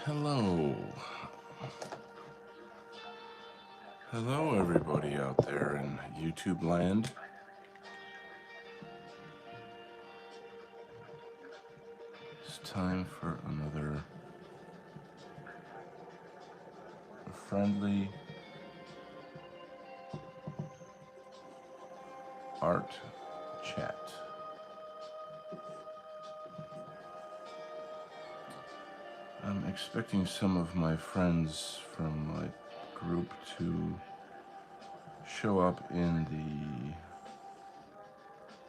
Hello. Hello, everybody out there in YouTube land. It's time for another friendly art chat. I'm expecting some of my friends from my group to show up in the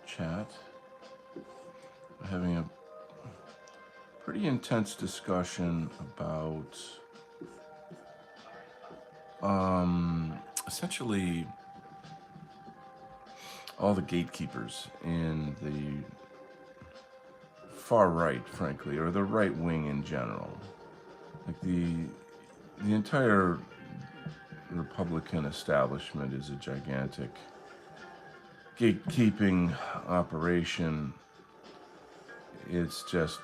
chat. We're having a pretty intense discussion about essentially all the gatekeepers in the far right, frankly, or the right wing in general. Like the entire Republican establishment is a gigantic gatekeeping operation. It's just,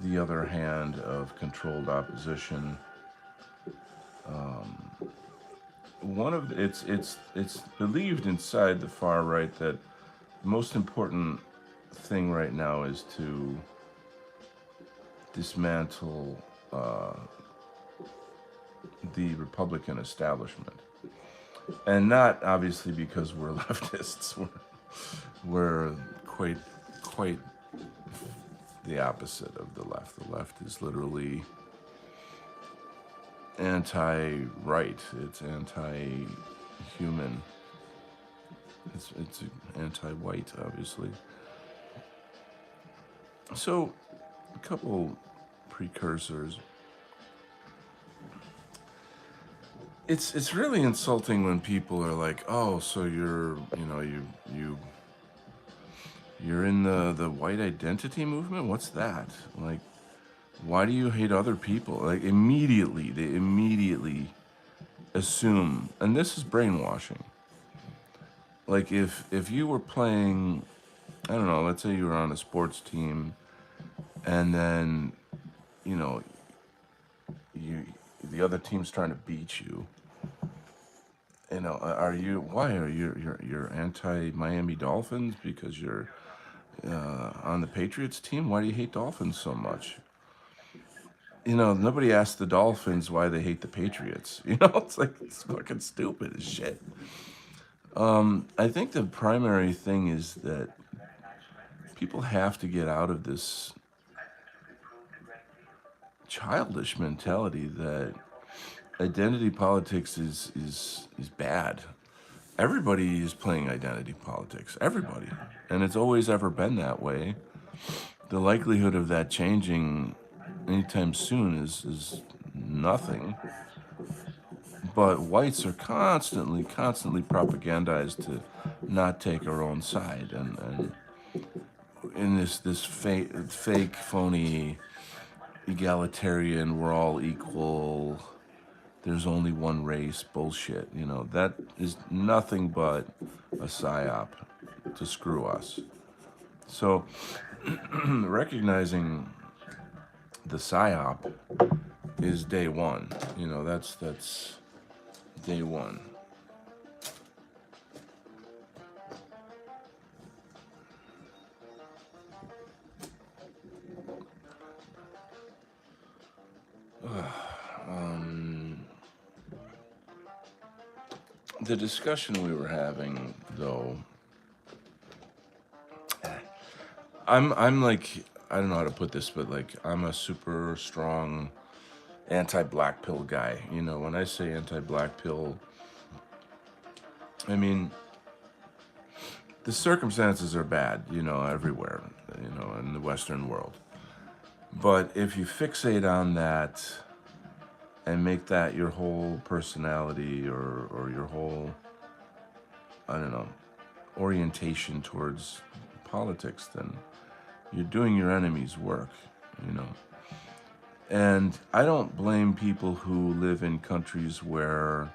the other hand of controlled opposition. It's believed inside the far right that the most important thing right now is to dismantle the Republican establishment, and not obviously because we're leftists. We're quite the opposite of the left. The left is literally anti-right. It's anti-human. It's anti-white, obviously. So, a couple precursors. It's really insulting when people are like, "Oh, so you're in the white identity movement? What's that? Like, why do you hate other people?" Like, they immediately assume, and this is brainwashing. Like, if you were playing, I don't know, let's say you were on a sports team, and then, you the other team's trying to beat you. Why are you're anti-Miami Dolphins because you're on the Patriots team? Why do you hate Dolphins so much? Nobody asked the Dolphins why they hate the Patriots. It's fucking stupid as shit. I think the primary thing is that people have to get out of this childish mentality that identity politics is bad. Everybody is playing identity politics. Everybody. And it's always ever been that way. The likelihood of that changing anytime soon is nothing. But whites are constantly propagandized to not take our own side, and in this fake, phony, egalitarian, we're all equal, there's only one race bullshit. That is nothing but a psyop to screw us. So recognizing the psyop is day one. That's day one. The discussion we were having, though, I'm like, I don't know how to put this, but like, I'm a super strong anti-black pill guy. When I say anti-black pill, I mean, the circumstances are bad, everywhere, in the Western world. But if you fixate on that and make that your whole personality or your whole, I don't know, orientation towards politics, then you're doing your enemy's work, And I don't blame people who live in countries where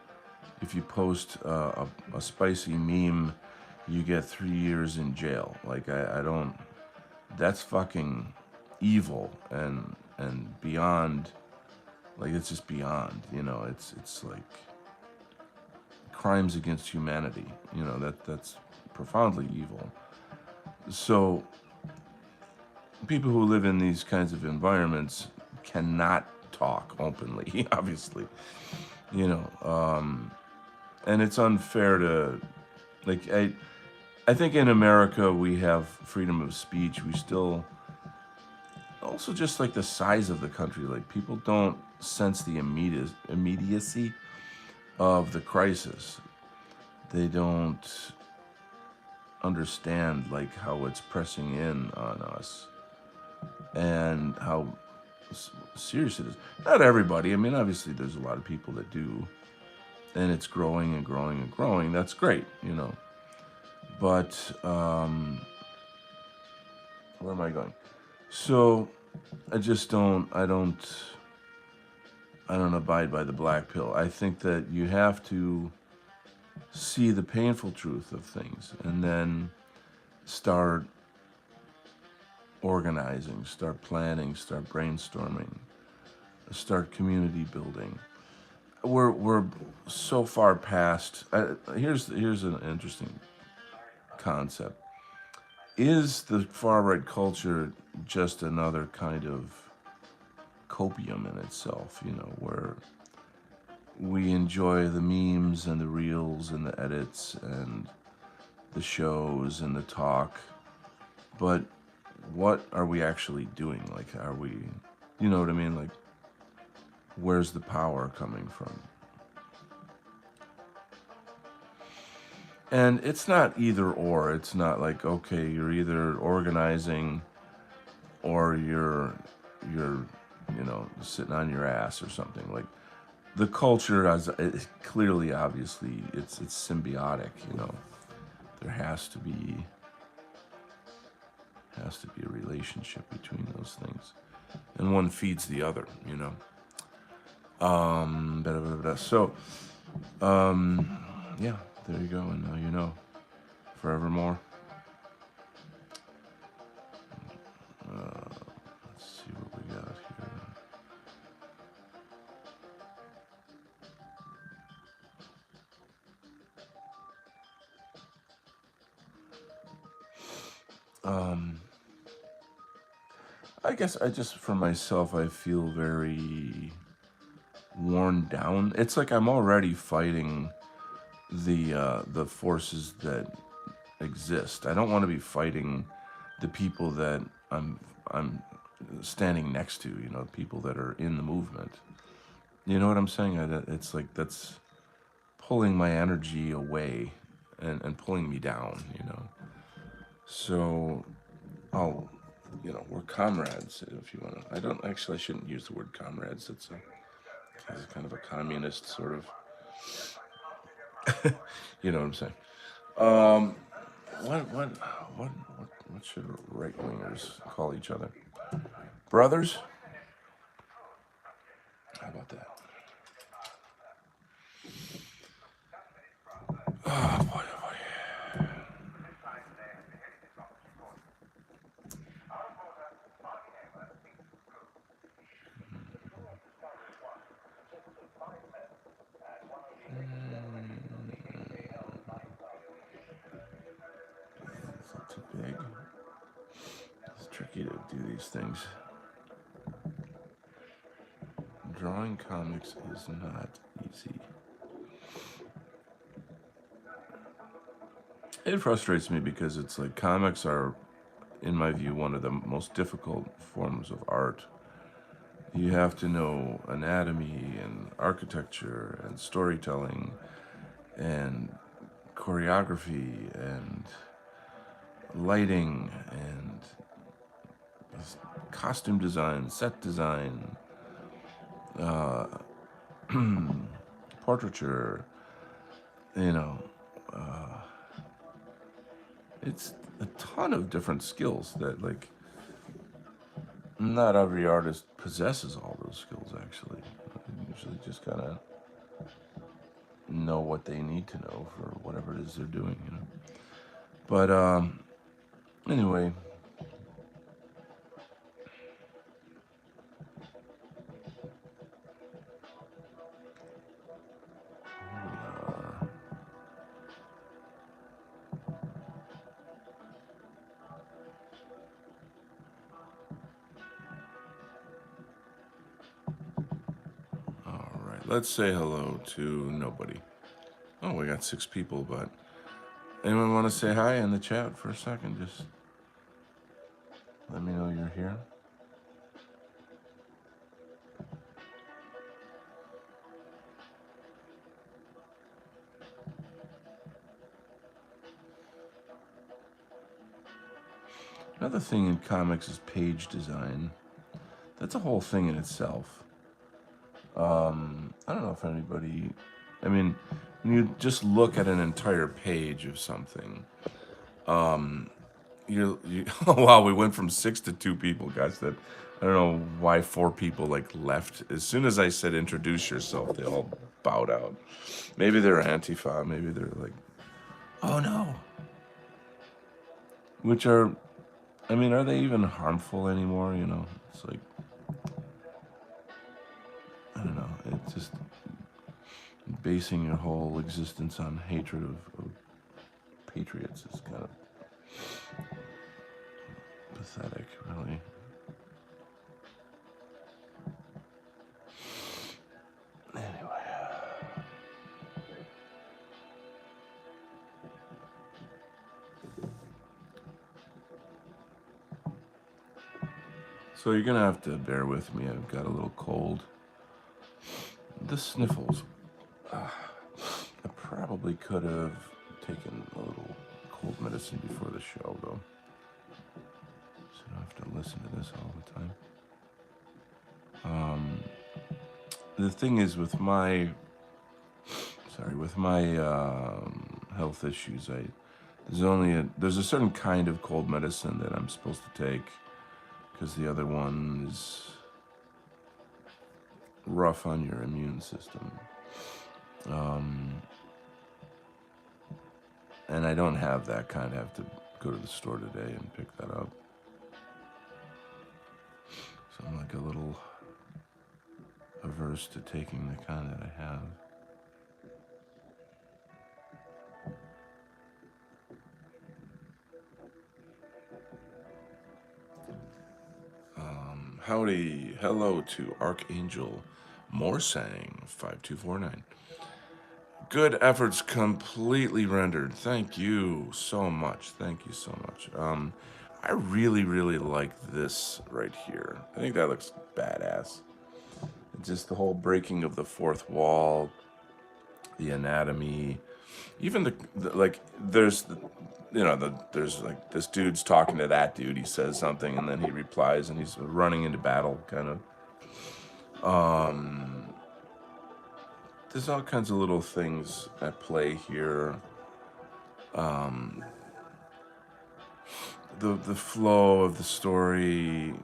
if you post a spicy meme, you get 3 years in jail. Like, I don't, that's fucking evil. And and beyond. Like it's just beyond, you know. It's like crimes against humanity. You know that's profoundly evil. So people who live in these kinds of environments cannot talk openly, obviously. You know, and it's unfair to like I think in America we have freedom of speech. We still also just like the size of the country. Like people don't sense the immediacy of the crisis. They don't understand like how it's pressing in on us and how serious it is. Not everybody. I mean, obviously, there's a lot of people that do, and it's growing and growing and growing. That's great, you know. But where am I going? So I just don't. I don't abide by the black pill. I think that you have to see the painful truth of things and then start organizing, start planning, start brainstorming, start community building. We're so far past. Here's an interesting concept. Is the far right culture just another kind of copium in itself? You know, where we enjoy the memes and the reels and the edits and the shows and the talk, but what are we actually doing? Like, are we, you know what I mean? Like, where's the power coming from? And it's not either or. It's not like, okay, you're either organizing or you're you know sitting on your ass or something. Like the culture as clearly, obviously, it's symbiotic. You know, there has to be a relationship between those things, and one feeds the other. You know. Blah, blah, blah. So, yeah, there you go, and now you know, forevermore. Let's see what we got here. I guess I just, for myself, I feel very worn down. It's like I'm already fighting the forces that exist. I don't want to be fighting the people that I'm standing next to. You know, people that are in the movement. You know what I'm saying? It's like that's pulling my energy away and pulling me down. You know, so I'll, you know, we're comrades if you want to. I don't actually. I shouldn't use the word comrades. It's kind of a communist sort of. You know what I'm saying? Um, what what what should right wingers call each other? Brothers? How about that? Oh boy, oh boy. It's not too big. It's tricky to do these things. Drawing comics is not easy. It frustrates me because it's like comics are, in my view, one of the most difficult forms of art. You have to know anatomy and architecture and storytelling and choreography and lighting and costume design, set design, portraiture, you know, it's a ton of different skills that like not every artist possesses all those skills actually. They usually just gotta know what they need to know for whatever it is they're doing, you know. But anyway, let's say hello to nobody. Oh, we got 6 people, but anyone want to say hi in the chat for a second? Just let me know you're here. Another thing in comics is page design. That's a whole thing in itself. I don't know if anybody, I mean, when you just look at an entire page of something, you oh wow, we went from 6 to 2 people, guys. That I don't know why 4 people like left. As soon as I said introduce yourself, they all bowed out. Maybe they're Antifa, maybe they're like, oh no. Which are, I mean, are they even harmful anymore? You know, it's like, I don't know. It's just basing your whole existence on hatred of patriots is kind of pathetic, really. Anyway. So you're gonna have to bear with me. I've got a little cold. The sniffles. I probably could have taken a little cold medicine before the show, though. So I don't have to listen to this all the time. The thing is, with my health issues, there's a certain kind of cold medicine that I'm supposed to take, because the other one is rough on your immune system. And I don't have that kind. I have to go to the store today and pick that up. So I'm like a little averse to taking the kind that I have. Howdy, hello to Archangel Morsang 5249. Good efforts completely rendered. Thank you so much. Thank you so much. I really, really like this right here. I think that looks badass. Just the whole breaking of the fourth wall, the anatomy, even the like. There's there's like this dude's talking to that dude. He says something and then he replies, and he's running into battle, kind of. There's all kinds of little things at play here. The flow of the story,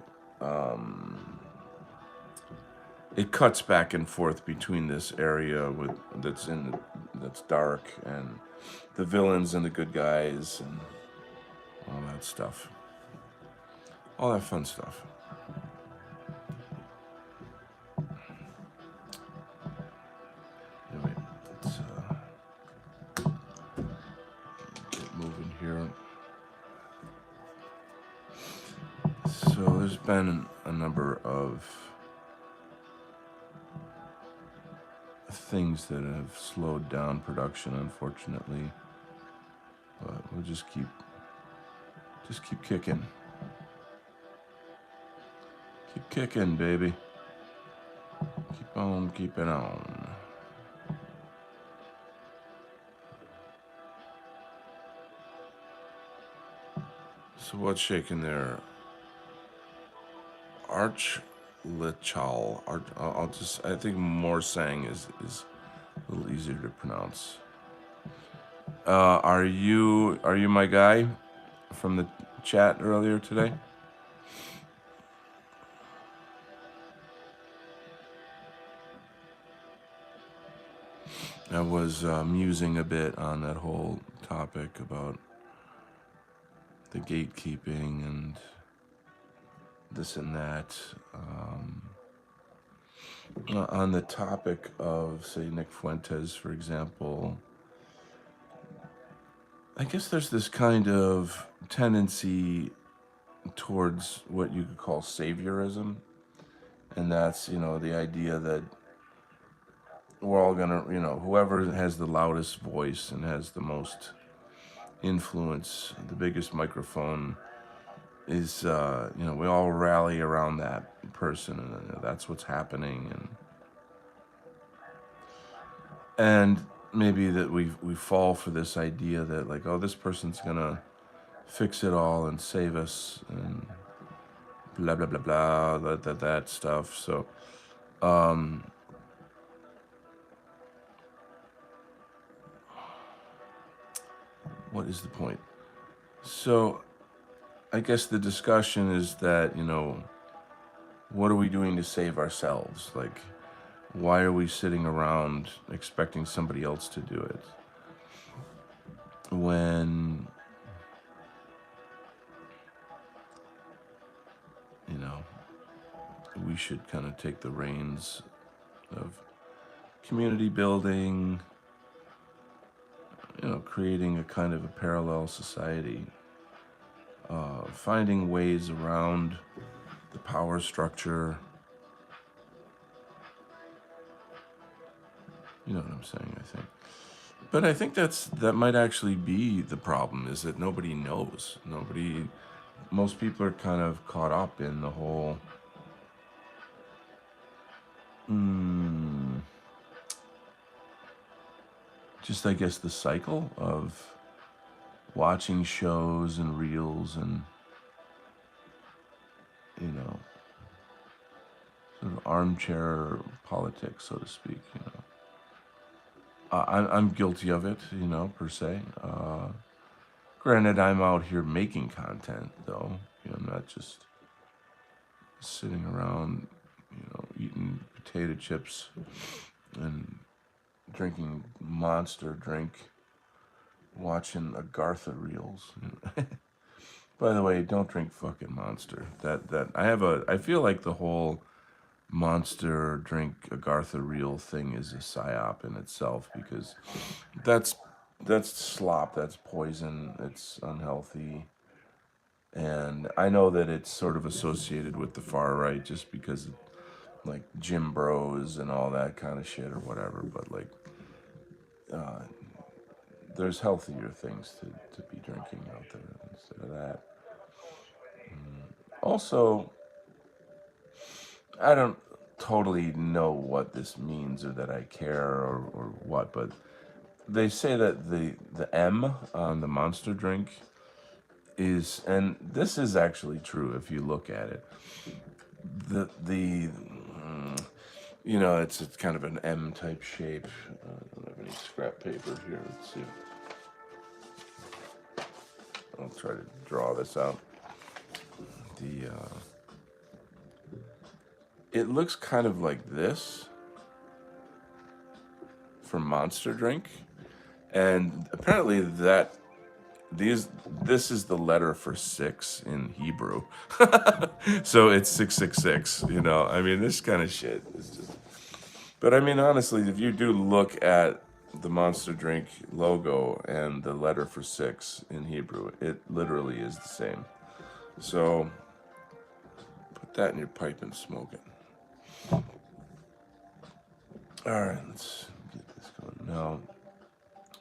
it cuts back and forth between this area that's dark, and the villains and the good guys and all that stuff, all that fun stuff. Anyway, let's get moving here. So there's been a number of things that have slowed down production, unfortunately, but we'll just keep kicking. Keep kicking, baby. Keep on keeping on. So what's shaking there? Archlichal. I think Morsang is a little easier to pronounce. Are you my guy from the chat earlier today? I was musing a bit on that whole topic about the gatekeeping and this and that. On the topic of, say, Nick Fuentes, for example, I guess there's this kind of tendency towards what you could call saviorism, and that's, the idea that we're all gonna, whoever has the loudest voice and has the most influence, the biggest microphone is, we all rally around that person, and that's what's happening, and maybe that we fall for this idea that like, oh, this person's gonna fix it all and save us and blah blah blah blah that stuff. So what is the point? So I guess the discussion is that, what are we doing to save ourselves? Like, why are we sitting around expecting somebody else to do it when, you know, we should kind of take the reins of community building, creating a kind of a parallel society, finding ways around the power structure. You know what I'm saying, I think. But I think that might actually be the problem, is that nobody knows. Most people are kind of caught up in the whole, just I guess the cycle of watching shows and reels and, sort of armchair politics, so to speak, I'm guilty of it, per se. Granted, I'm out here making content, though. I'm not just sitting around, eating potato chips and drinking Monster drink, watching Agartha reels. By the way, don't drink fucking Monster. I feel like the whole Monster drink Agartha reel thing is a psyop in itself, because that's slop, that's poison, it's unhealthy. And I know that it's sort of associated with the far right just because of, like, gym bros and all that kind of shit or whatever, but like, there's healthier things to be drinking out there instead of that. Also, I don't totally know what this means or that I care or what, but they say that the M on the Monster drink is, and this is actually true if you look at it. It's kind of an M type shape. I don't have any scrap paper here. Let's see. I'll try to draw this out. It looks kind of like this for Monster drink, and apparently this is the letter for 6 in Hebrew. So it's 666, I mean, this kind of shit is just, but I mean, honestly, if you do look at the Monster drink logo and the letter for 6 in Hebrew, it literally is the same. So put that in your pipe and smoke it. All right, let's get this going. Now,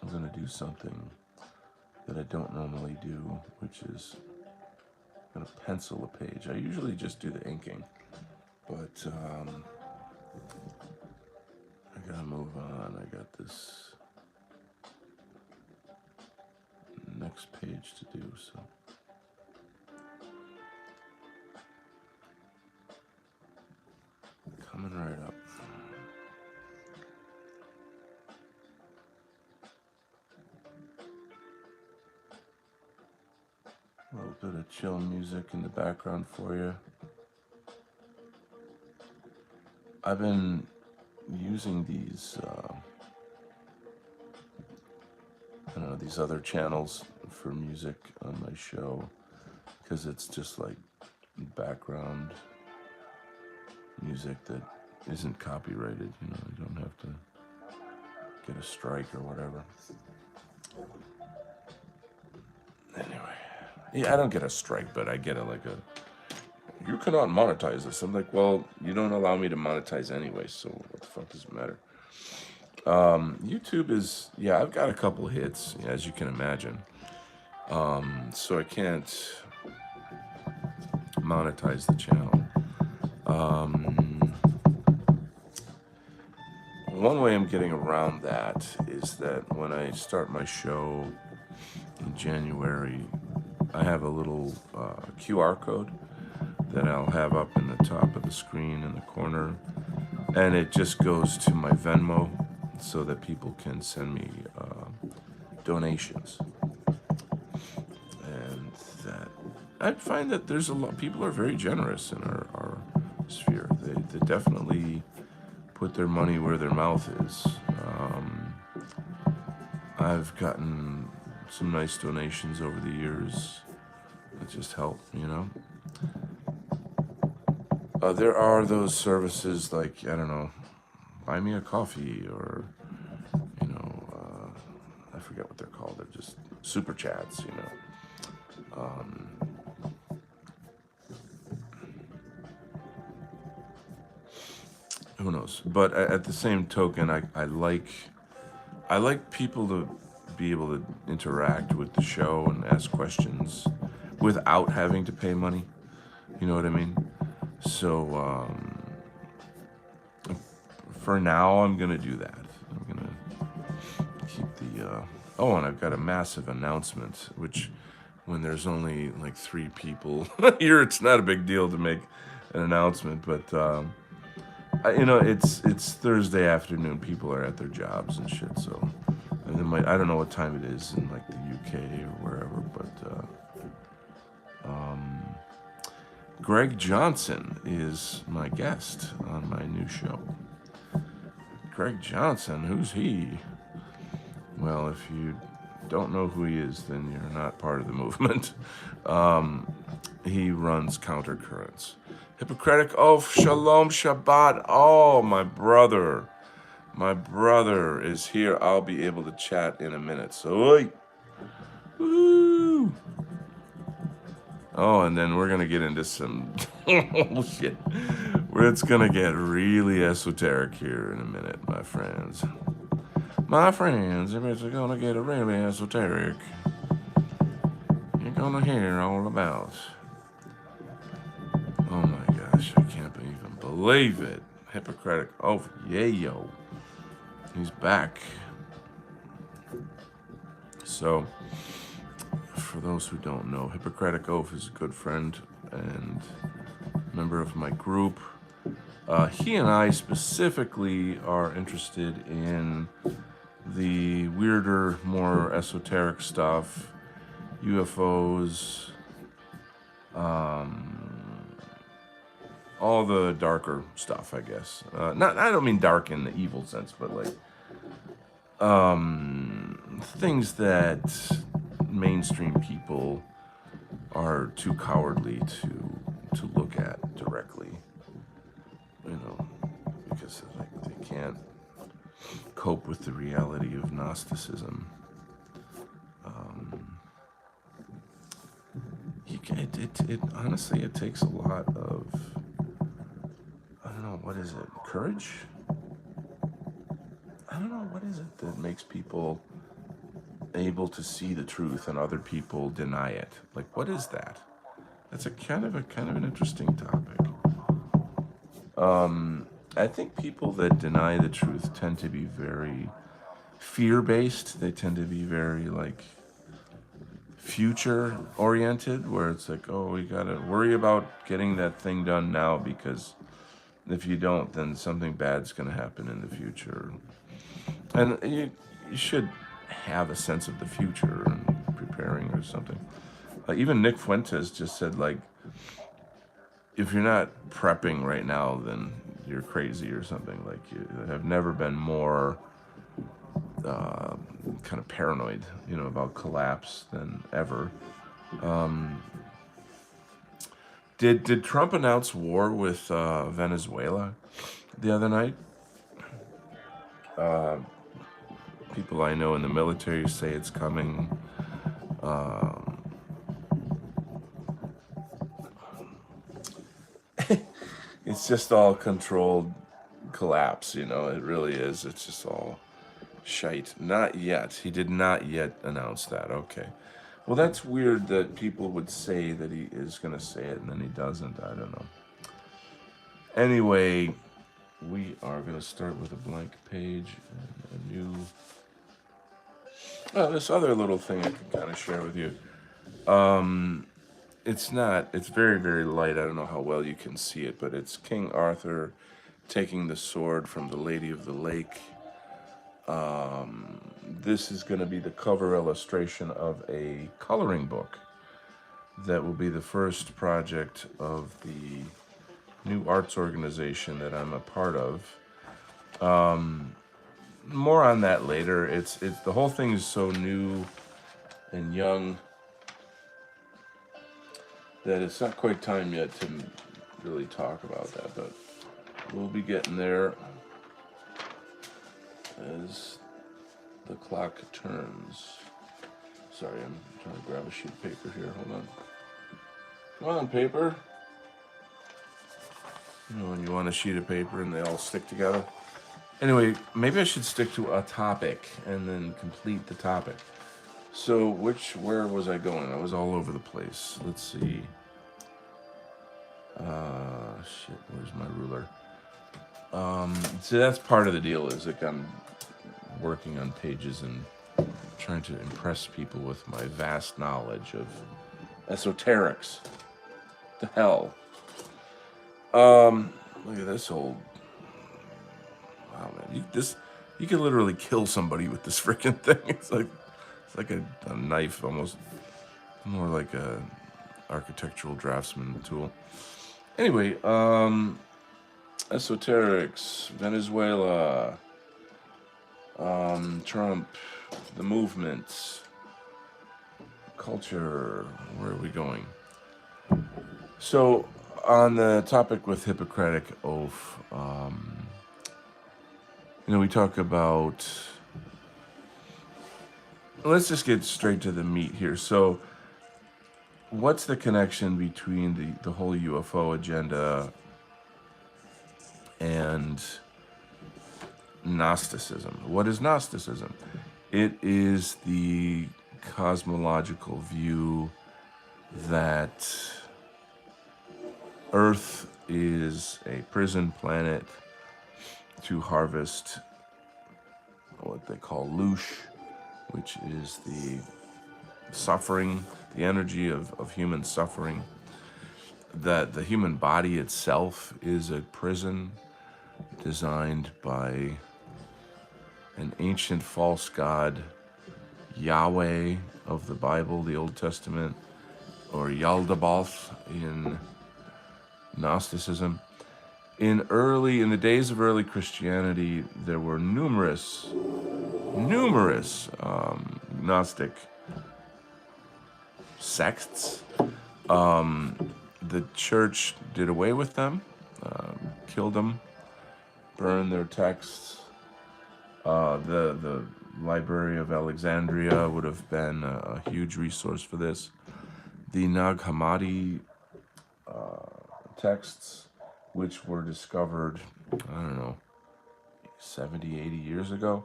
I'm going to do something that I don't normally do, which is I'm going to pencil a page. I usually just do the inking, but I got to move on. I got this next page to do, so. Coming right up. A little bit of chill music in the background for you. I've been using these, these other channels for music on my show, because it's just like background music that isn't copyrighted. You don't have to get a strike or whatever. Anyway, yeah, I don't get a strike, but I get you cannot monetize this. I'm like, well, you don't allow me to monetize anyway, so what the fuck does it matter? YouTube is, yeah, I've got a couple hits, as you can imagine. So I can't monetize the channel. Um, One way I'm getting around that is that when I start my show in January, I have a little QR code that I'll have up in the top of the screen in the corner, and it just goes to my Venmo so that people can send me donations. And that I find that there's a lot, people are very generous in our sphere. They definitely put their money where their mouth is. I've gotten some nice donations over the years that just help, you know. There are those services like, I don't know, buy me a coffee, or, you know, I forget what they're called. They're just super chats, you know. Who knows? But at the same token, I like people to be able to interact with the show and ask questions without having to pay money. You know what I mean? So for now, I'm gonna do that. I'm gonna keep the. Oh, and I've got a massive announcement, which when there's only like 3 people here, it's not a big deal to make an announcement. But you know, it's Thursday afternoon. People are at their jobs and shit. So I don't know what time it is in like the UK or wherever, but Greg Johnson is my guest on my new show. Greg Johnson, who's he? Well, if you don't know who he is, then you're not part of the movement. He runs Countercurrents. Hippocratic Oath, Shalom Shabbat. Oh, my brother. My brother is here. I'll be able to chat in a minute. So, oi. Woo. Oh, and then we're going to get into some oh, shit. It's going to get really esoteric here in a minute, my friends. My friends, it's going to get really esoteric. You're going to hear all about. Oh my gosh, I can't even believe it. Hippocratic Oath, yeah, yo. He's back. So, for those who don't know, Hippocratic Oath is a good friend and member of my group. He and I specifically are interested in the weirder, more esoteric stuff, UFOs, all the darker stuff, I guess. I don't mean dark in the evil sense, but like things that mainstream people are too cowardly to look at directly, you know, because like they can't cope with the reality of Gnosticism. It honestly, it takes a lot of, I don't know, what is it, courage? I don't know, what is it that makes people able to see the truth and other people deny it? Like, what is that? That's a kind of an interesting topic. I think people that deny the truth tend to be very fear-based. They tend to be very like future oriented, where it's like, oh, we gotta worry about getting that thing done now, because if you don't, then something bad's gonna happen in the future. And you should have a sense of the future and preparing or something. Even Nick Fuentes just said, like, if you're not prepping right now, then you're crazy or something. Like, you have never been more kind of paranoid, you know, about collapse than ever. Did Trump announce war with Venezuela the other night? People I know in the military say it's coming. It's just all controlled collapse, you know. It really is. It's just all Shite. Not yet. He did not yet announce that. Okay. Well, that's weird that people would say that he is going to say it and then he doesn't. I don't know. Anyway, we are going to start with a blank page and a new. Oh, this other little thing I can kind of share with you. It's very, very light. I don't know how well you can see it, but it's King Arthur taking the sword from the Lady of the Lake. This is going to be the cover illustration of a coloring book that will be the first project of the new arts organization that I'm a part of. More on that later. It's the whole thing is so new and young that it's not quite time yet to really talk about that, but we'll be getting there as the clock turns. Sorry, I'm trying to grab a sheet of paper here. Hold on. Come on, paper. You know when you want a sheet of paper and they all stick together? Anyway, maybe I should stick to a topic and then complete the topic. So, where was I going? I was all over the place. Let's see. Shit, where's my ruler? So that's part of the deal is like I'm working on pages and trying to impress people with my vast knowledge of esoterics. The hell. Look at this old. Wow, man, you can literally kill somebody with this freaking thing. It's like a knife, almost more like a architectural draftsman tool. Anyway, esoterics, Venezuela, Trump, the movement, culture. Where are we going? So, on the topic with Hippocratic Oath, we talk about. Let's just get straight to the meat here. So, what's the connection between the whole UFO agenda and Gnosticism? What is Gnosticism? It is the cosmological view that Earth is a prison planet to harvest what they call loosh, which is the suffering, the energy of human suffering. That the human body itself is a prison designed by an ancient false god, Yahweh of the Bible, the Old Testament, or Yaldabaoth in Gnosticism. In the days of early Christianity, there were numerous Gnostic sects. The church did away with them, killed them, burned their texts. The Library of Alexandria would have been a huge resource for this. The Nag Hammadi texts, which were discovered, 70, 80 years ago,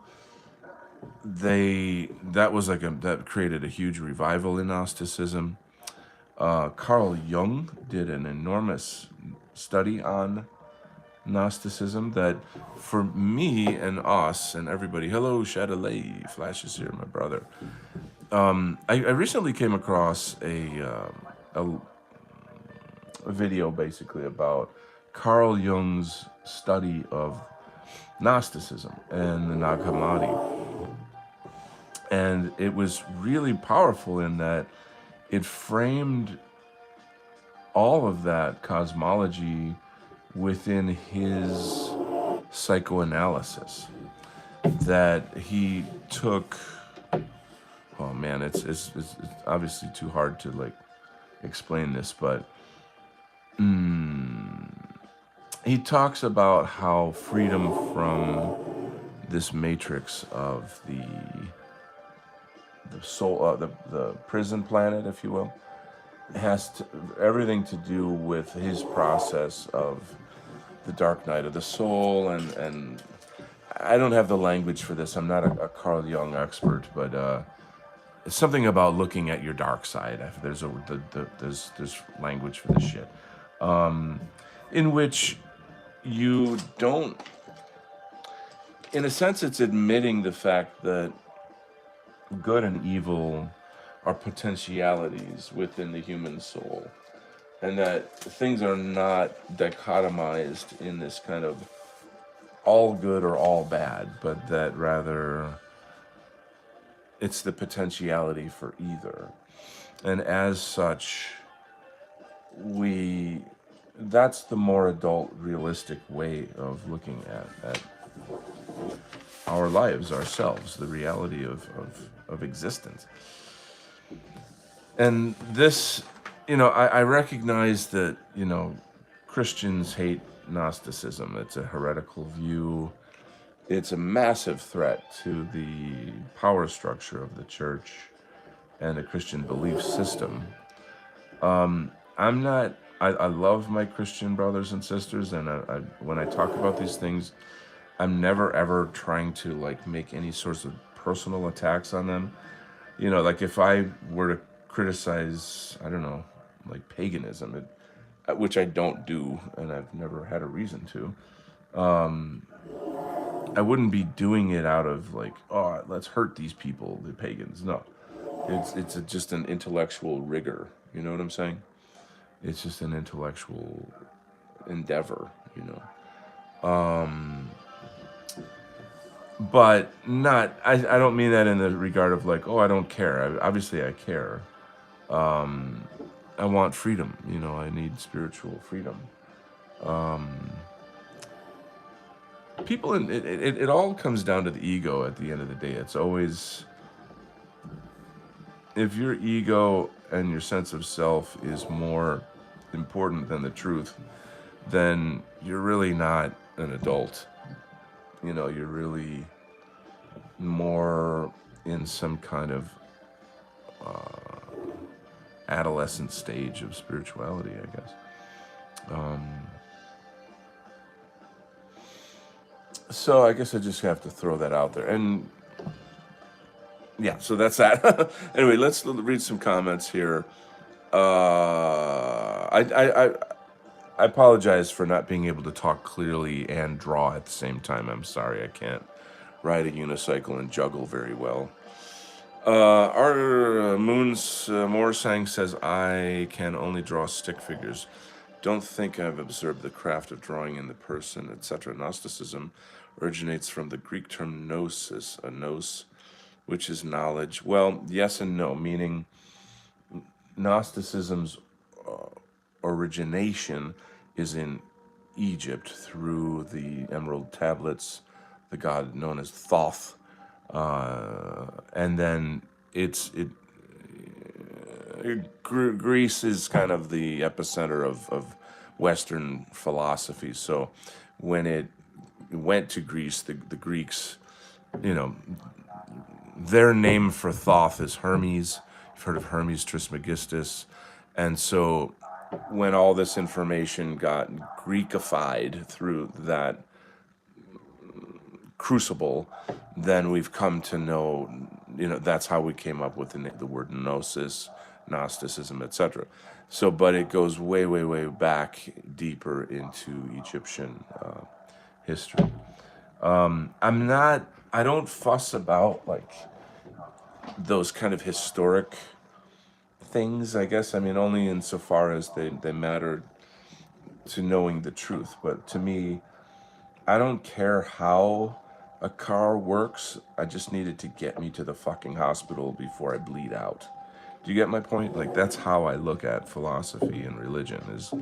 that created a huge revival in Gnosticism. Carl Jung did an enormous study on Gnosticism that, for me and us and everybody, hello Chatelet, Flash is here, my brother. I recently came across a video basically about Carl Jung's study of Gnosticism and the Nag Hammadi. And it was really powerful in that it framed all of that cosmology within his psychoanalysis. That he took, oh man, it's obviously too hard to explain this, but he talks about how freedom from this matrix of the soul, the prison planet, if you will, has everything to do with his process of the dark night of the soul, and I don't have the language for this. I'm not a Carl Jung expert, but it's something about looking at your dark side. There's language for this shit, in which you don't. In a sense, it's admitting the fact that good and evil are potentialities within the human soul, and that things are not dichotomized in this kind of all good or all bad, but that rather it's the potentiality for either. And as such, we that's the more adult, realistic way of looking at our lives, ourselves, the reality of existence. And this, I recognize that, Christians hate Gnosticism. It's a heretical view. It's a massive threat to the power structure of the church and the Christian belief system. I love my Christian brothers and sisters, and when I talk about these things, I'm never ever trying to like make any sorts of personal attacks on them. Like if I were to criticize, I don't know, like paganism, which I don't do, and I've never had a reason to. I wouldn't be doing it out of like, oh, let's hurt these people, the pagans. No, it's just an intellectual rigor. You know what I'm saying? It's just an intellectual endeavor. But not. I don't mean that in the regard of like, oh, I don't care. Obviously, I care. I want freedom. I need spiritual freedom. People, it all comes down to the ego at the end of the day. It's always, if your ego and your sense of self is more important than the truth, then you're really not an adult. You're really more in some kind of adolescent stage of spirituality, I guess. So I guess I just have to throw that out there. And yeah, so that's that. Anyway, let's read some comments here. I apologize for not being able to talk clearly and draw at the same time. I'm sorry, I can't ride a unicycle and juggle very well. Our Moons Morsang says, I can only draw stick figures. Don't think I've observed the craft of drawing in the person, etc. Gnosticism originates from the Greek term gnosis, a nous, which is knowledge. Well, yes and no, meaning Gnosticism's origination is in Egypt through the Emerald Tablets, the god known as Thoth, and then Greece is kind of the epicenter of Western philosophy. So when it went to Greece, the Greeks, their name for Thoth is Hermes. You've heard of Hermes Trismegistus. And so when all this information got Greekified through that crucible, then we've come to know, that's how we came up with the word gnosis, Gnosticism, etc. So, but it goes way, way, way back deeper into Egyptian history. I don't fuss about like those kind of historic things, I guess. I mean, only insofar as they matter to knowing the truth. But to me, I don't care how a car works. I just need it to get me to the fucking hospital before I bleed out. Do you get my point? Like, that's how I look at philosophy and religion is,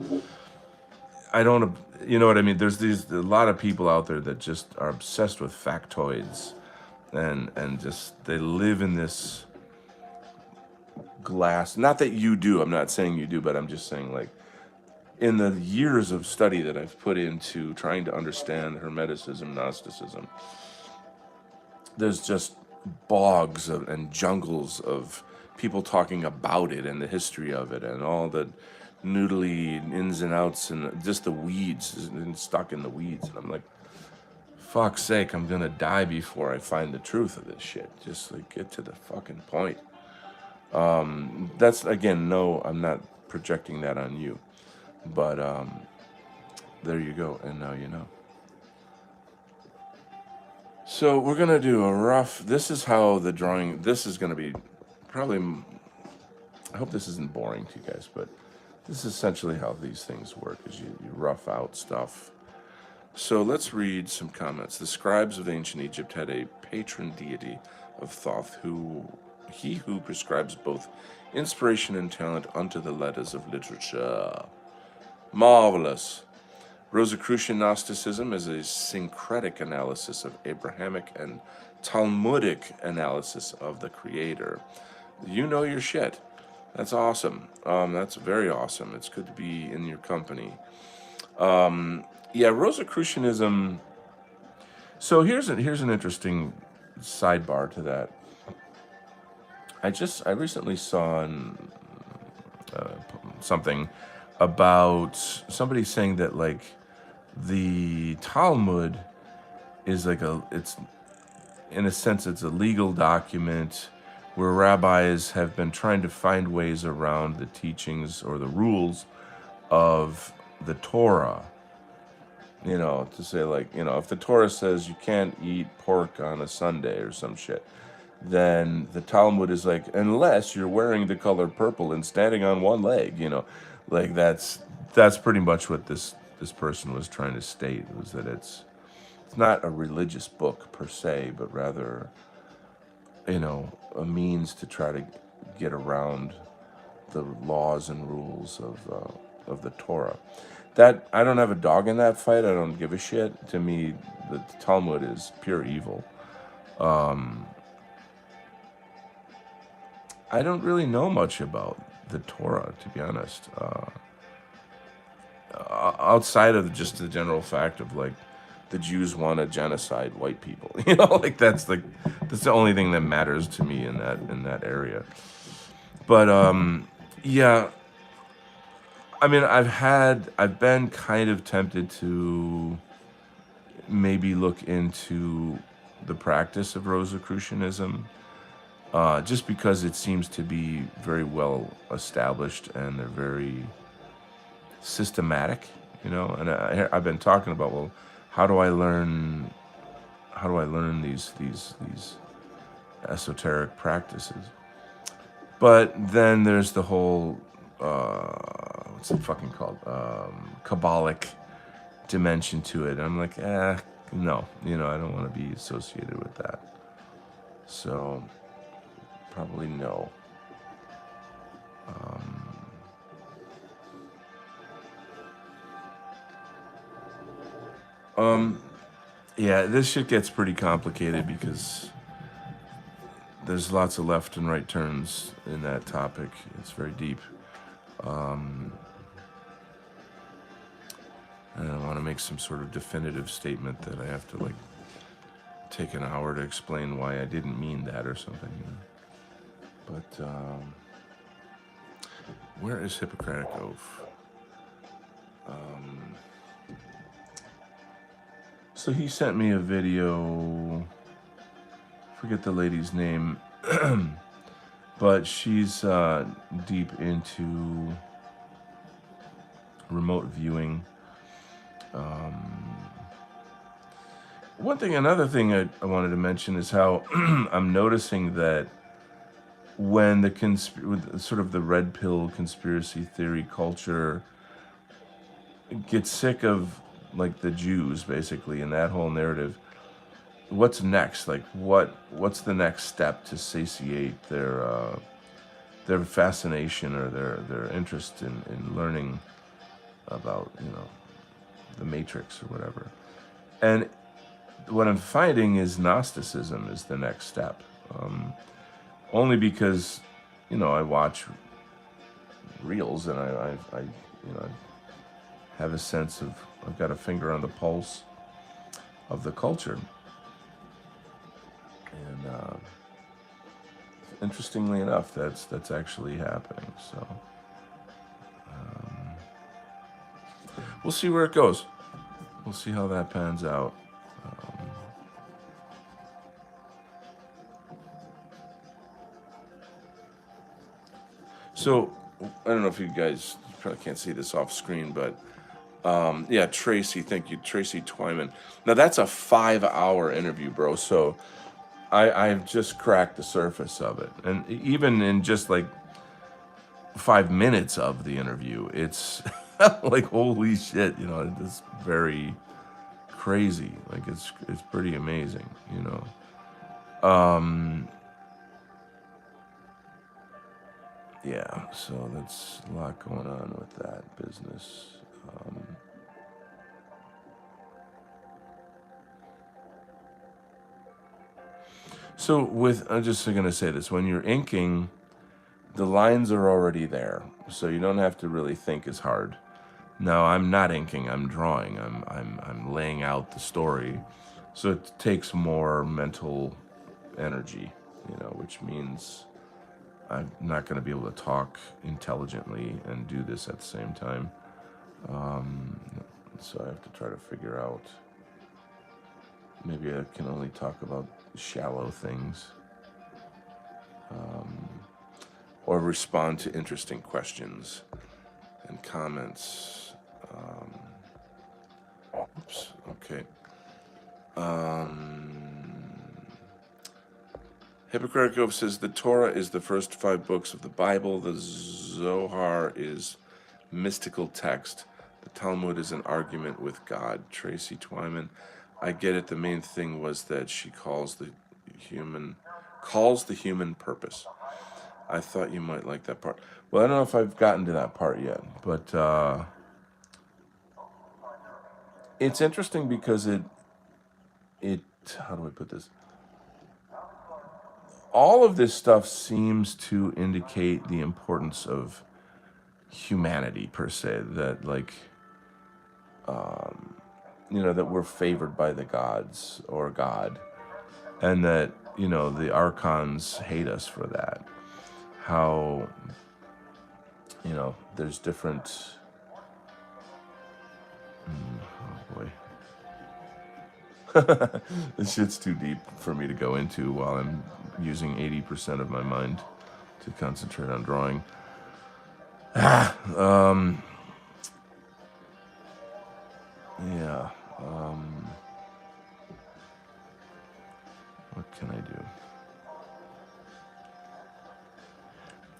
I don't, you know what I mean? There's a lot of people out there that just are obsessed with factoids and just, they live in this glass. Not that you do, I'm not saying you do, but I'm just saying, like, in the years of study that I've put into trying to understand Hermeticism, Gnosticism, there's just bogs and jungles of people talking about it and the history of it and all the noodly ins and outs and just the weeds and stuck in the weeds. And I'm like, fuck's sake, I'm gonna die before I find the truth of this shit. Just like get to the fucking point. That's again, no, I'm not projecting that on you, but there you go, and now you know. So we're gonna do a rough. This is how the drawing. This is gonna be probably. I hope this isn't boring to you guys, but this is essentially how these things work: is you rough out stuff. So let's read some comments. The scribes of ancient Egypt had a patron deity of Thoth, who prescribes both inspiration and talent unto the letters of literature. Marvelous. Rosicrucian Gnosticism is a syncretic analysis of Abrahamic and Talmudic analysis of the Creator. You know your shit. That's awesome. That's very awesome. It's good to be in your company. Yeah, Rosicrucianism. So here's an interesting sidebar to that. I recently saw something about somebody saying that like the Talmud is like it's in a sense it's a legal document where rabbis have been trying to find ways around the teachings or the rules of the Torah. You know, to say like, you know, if the Torah says you can't eat pork on a Sunday or some shit, then the Talmud is like, unless you're wearing the color purple and standing on one leg, you know, like that's pretty much what this person was trying to state, was that it's not a religious book per se, but rather, you know, a means to try to get around the laws and rules of the Torah. That I don't have a dog in that fight. I don't give a shit. To me, the Talmud is pure evil. I don't really know much about the Torah, to be honest. Outside of just the general fact of like the Jews want to genocide white people, you know, like that's the only thing that matters to me in that area. But yeah, I mean, I've been kind of tempted to maybe look into the practice of Rosicrucianism, just because it seems to be very well established and they're very systematic, you know. And I've been talking about, well, how do I learn these esoteric practices? But then there's the whole what's it fucking called, Kabbalic dimension to it. I'm like, no, you know, I don't want to be associated with that. So probably no. Yeah, this shit gets pretty complicated because there's lots of left and right turns in that topic. It's very deep. I don't want to make some sort of definitive statement that I have to like take an hour to explain why I didn't mean that or something, you know. But where is Hippocratic Oath? So he sent me a video, forget the lady's name, but she's deep into remote viewing. Another thing I wanted to mention is how I'm noticing that when sort of the red pill conspiracy theory culture gets sick of like the Jews basically and that whole narrative, what's next? Like what's the next step to satiate their fascination or their interest in learning about, you know, the Matrix or whatever? And what I'm finding is Gnosticism is the next step. Only because, you know, I watch reels and I you know, have a sense of, I've got a finger on the pulse of the culture. And interestingly enough, that's actually happening. So we'll see where it goes. We'll see how that pans out. So I don't know if you guys probably can't see this off screen, but yeah, Tracy, thank you, Tracy Twyman. Now that's a 5 hour interview, bro. So I've just cracked the surface of it, and even in just like 5 minutes of the interview, it's like holy shit, you know, it's very crazy. Like it's pretty amazing, you know. Yeah, so that's a lot going on with that business. So with I'm just gonna say this: when you're inking, the lines are already there, so you don't have to really think as hard. No, I'm not inking. I'm drawing. I'm laying out the story, so it takes more mental energy, you know, which means I'm not going to be able to talk intelligently and do this at the same time. So I have to try to figure out. Maybe I can only talk about shallow things or respond to interesting questions and comments. Oops. Okay. Hippocratic Oath says the Torah is the first 5 books of the Bible. The Zohar is mystical text. The Talmud is an argument with God. Tracy Twyman. I get it. The main thing was that she human calls the human purpose. I thought you might like that part. Well, I don't know if I've gotten to that part yet, but it's interesting because it how do I put this? All of this stuff seems to indicate the importance of humanity per se, that like you know, that we're favored by the gods or God, and that, you know, the archons hate us for that. How, you know, there's different oh boy. This shit's too deep for me to go into while I'm using 80% of my mind to concentrate on drawing. Yeah. What can I do?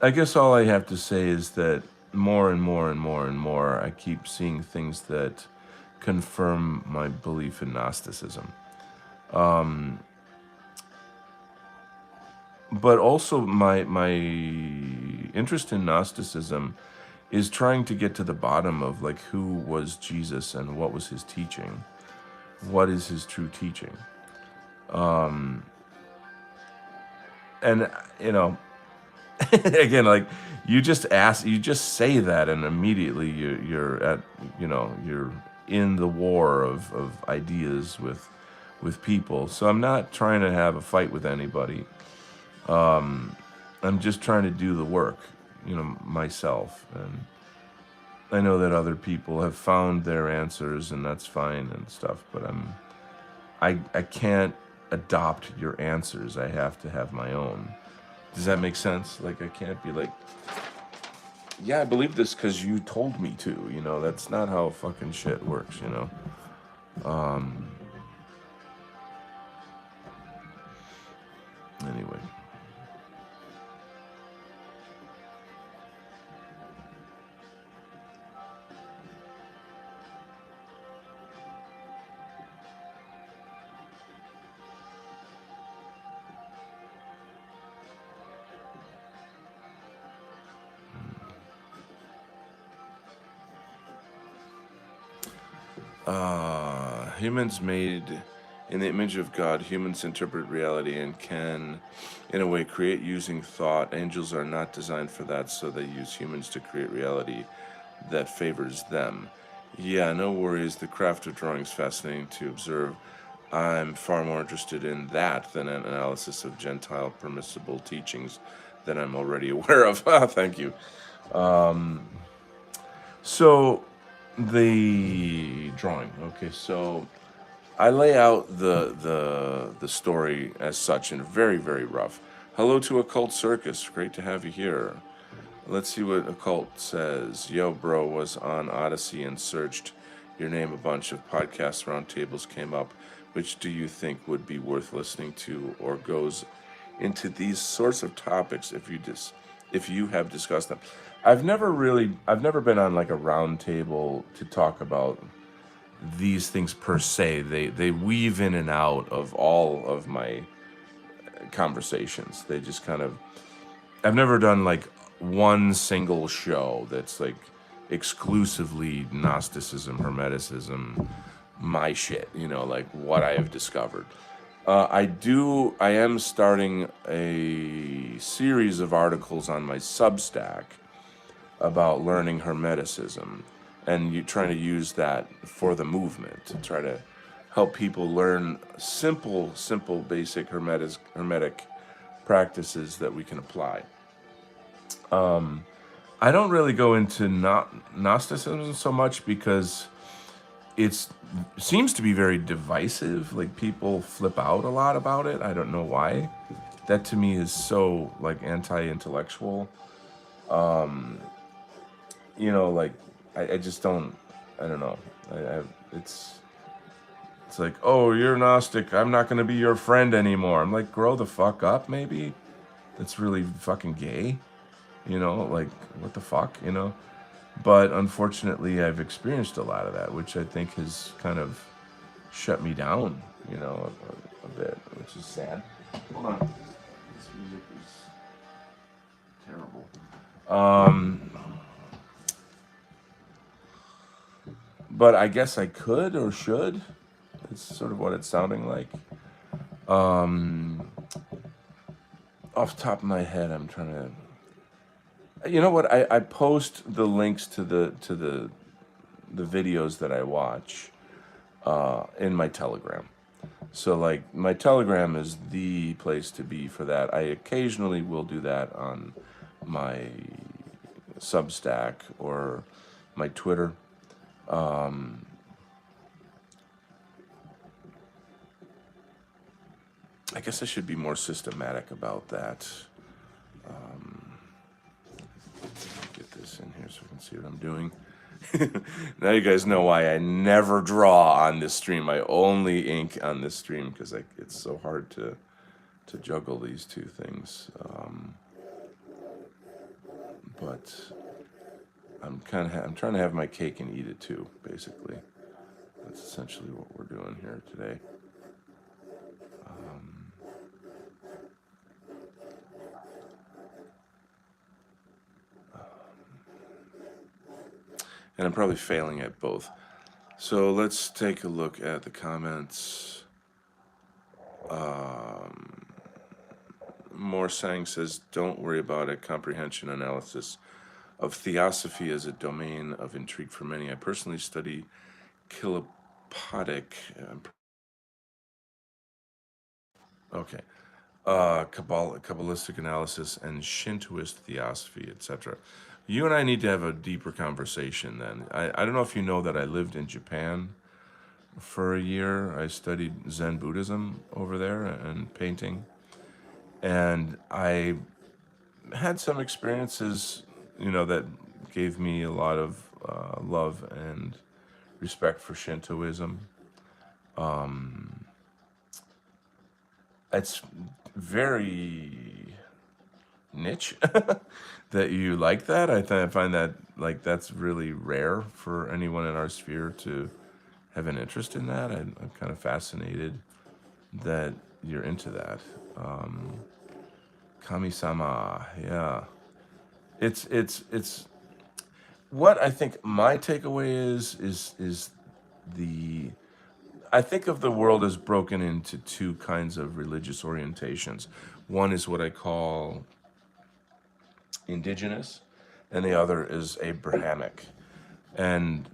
I guess all I have to say is that more and more and more and more, I keep seeing things that confirm my belief in Gnosticism. But also my interest in Gnosticism is trying to get to the bottom of like who was Jesus and what was his teaching. What is his true teaching? And you know, again, like you just say that, and immediately you're at, you know, you're in the war of ideas with people. So I'm not trying to have a fight with anybody. I'm just trying to do the work, you know, myself. And I know that other people have found their answers, and that's fine and stuff. But I can't adopt your answers. I have to have my own. Does that make sense? Like I can't be like, yeah, I believe this because you told me to. You know, that's not how fucking shit works. You know. Anyway. Humans made in the image of God, humans interpret reality and can, in a way, create using thought. Angels are not designed for that, so they use humans to create reality that favors them. Yeah, no worries. The craft of drawing is fascinating to observe. I'm far more interested in that than an analysis of Gentile permissible teachings that I'm already aware of. Thank you. So, the drawing. Okay, so I lay out the story as such in very, very rough. Hello to Occult Circus. Great to have you here. Let's see what Occult says. Yo, bro, was on Odyssey and searched your name. A bunch of podcast roundtables came up. Which do you think would be worth listening to, or goes into these sorts of topics if you have discussed them? I've never been on like a roundtable to talk about these things per se. They weave in and out of all of my conversations. They just kind of, I've never done like one single show that's like exclusively Gnosticism, Hermeticism, my shit, like what I have discovered. I am starting a series of articles on my Substack about learning Hermeticism, and you trying to use that for the movement to try to help people learn simple, basic hermetic practices that we can apply. I don't really go into Gnosticism so much because it seems to be very divisive. Like people flip out a lot about it. I don't know why. That to me is so like anti-intellectual. Like I just don't. I don't know. It's like, oh, you're Gnostic. I'm not gonna be your friend anymore. I'm like, grow the fuck up, maybe. That's really fucking gay. Like what the fuck. But unfortunately, I've experienced a lot of that, which I think has kind of shut me down, a bit, which is sad. Hold on. This music is terrible. But I guess I could or should. It's sort of what it's sounding like. Off the top of my head, I'm trying to. You know what? I post the links to the videos that I watch in my Telegram. So like my Telegram is the place to be for that. I occasionally will do that on my Substack or my Twitter. I guess I should be more systematic about that. Get this in here so we can see what I'm doing. Now you guys know why I never draw on this stream. I only ink on this stream because it's so hard to juggle these two things. But I'm trying to have my cake and eat it too. Basically, that's essentially what we're doing here today. And I'm probably failing at both. So let's take a look at the comments. Morsang says, don't worry about it. Comprehension analysis of theosophy as a domain of intrigue for many. I personally study Kilopodic. Kabbalistic analysis and Shintoist theosophy, etc. You and I need to have a deeper conversation then. I don't know if you know that I lived in Japan for a year. I studied Zen Buddhism over there and painting. And I had some experiences, that gave me a lot of love and respect for Shintoism. It's very niche that you like that. I find that like that's really rare for anyone in our sphere to have an interest in that. I'm kind of fascinated that you're into that. Kami-sama, yeah. It's what I think my takeaway is the I think of the world as broken into two kinds of religious orientations. One is what I call indigenous, and the other is Abrahamic. And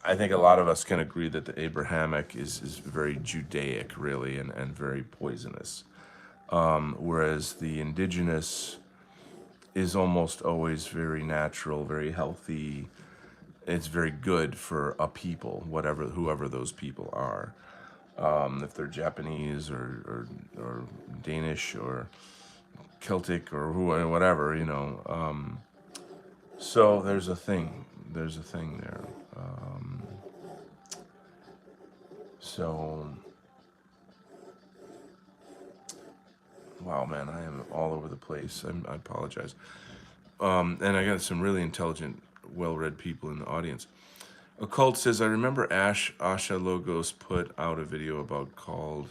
I think a lot of us can agree that the Abrahamic is very Judaic, really, and very poisonous. Whereas the indigenous is almost always very natural, very healthy. It's very good for a people, whoever those people are. If they're Japanese or Danish or Celtic or who, whatever, so there's a thing there. So, wow, man, I am all over the place. I apologize. And I got some really intelligent, well-read people in the audience. Occult says, I remember Asha Logos put out a video about called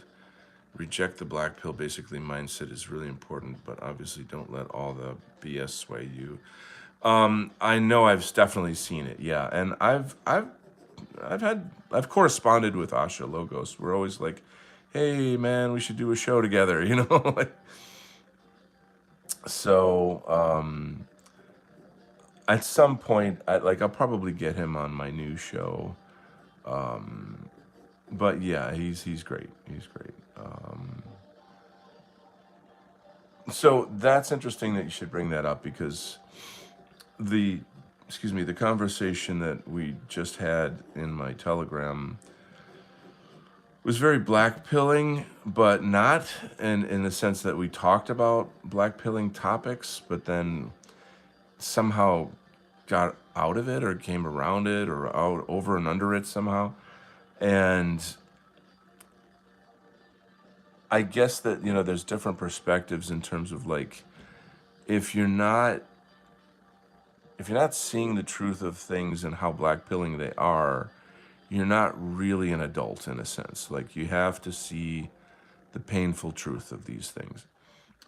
Reject the Black Pill. Basically, mindset is really important, but obviously don't let all the BS sway you. I know I've definitely seen it, yeah. And I've corresponded with Asha Logos. We're always like, hey man, we should do a show together, like, so at some point, I'll probably get him on my new show. But yeah, he's great. He's great. So that's interesting that you should bring that up, because the the conversation that we just had in my Telegram was very black pilling, but not in the sense that we talked about black pilling topics, but then somehow got out of it or came around it or out over and under it somehow. And I guess that, there's different perspectives in terms of like, if you're not seeing the truth of things and how black pilling they are, you're not really an adult in a sense. Like, you have to see the painful truth of these things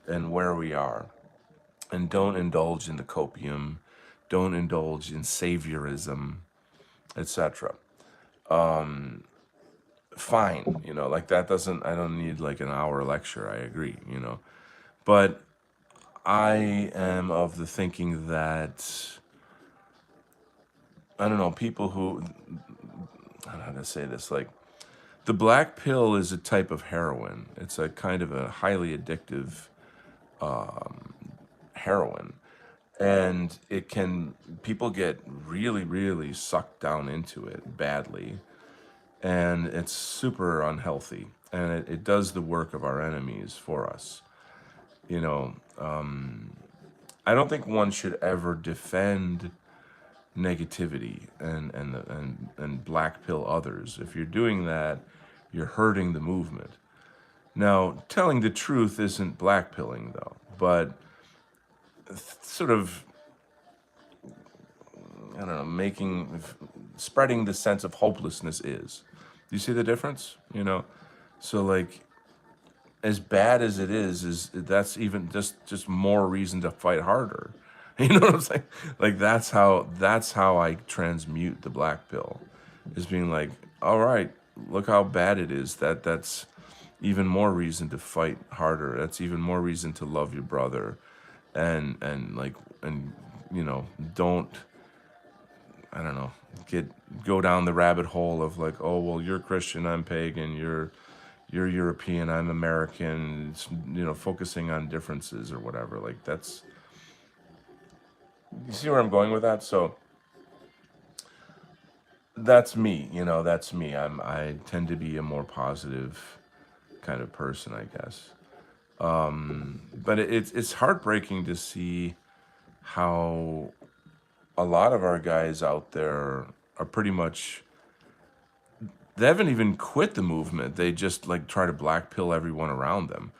and where we are. And don't indulge in the copium, don't indulge in saviorism, etc. Fine, like that doesn't, I don't need like an hour lecture, I agree, But I am of the thinking that, I don't know, people who, I don't know how to say this, like, the black pill is a type of heroin. It's a kind of a highly addictive heroin. And people get really, really sucked down into it badly. And it's super unhealthy. And it does the work of our enemies for us. I don't think one should ever defend negativity and black pill others. If you're doing that, you're hurting the movement. Now, telling the truth isn't black pilling though, but sort of, I don't know, spreading the sense of hopelessness is. Do you see the difference? So like, as bad as it is that's even just more reason to fight harder. You know what I'm saying? Like, that's how I transmute the black pill, is being like, all right, look how bad it is. That's even more reason to fight harder. That's even more reason to love your brother, and don't, I don't know, go down the rabbit hole of like, oh well, you're Christian, I'm pagan, you're European, I'm American, focusing on differences or whatever. Like, that's, you see where I'm going with that? So that's me, that's me. I tend to be a more positive kind of person, I guess. But it's heartbreaking to see how a lot of our guys out there are pretty much, they haven't even quit the movement. They just like try to black pill everyone around them,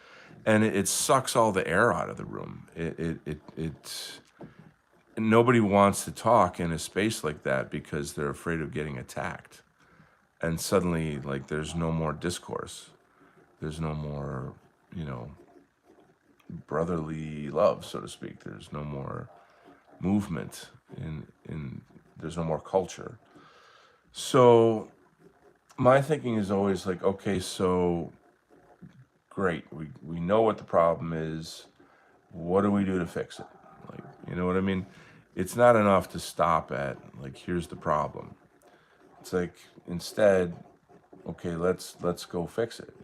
and it sucks all the air out of the room. It nobody wants to talk in a space like that because they're afraid of getting attacked. And suddenly, like, there's no more discourse. There's no more, brotherly love, so to speak. There's no more movement in there's no more culture. So my thinking is always like, okay, so great. We know what the problem is. What do we do to fix it? Like, you know what I mean? It's not enough to stop at like, here's the problem. It's like, instead, okay, let's go fix it.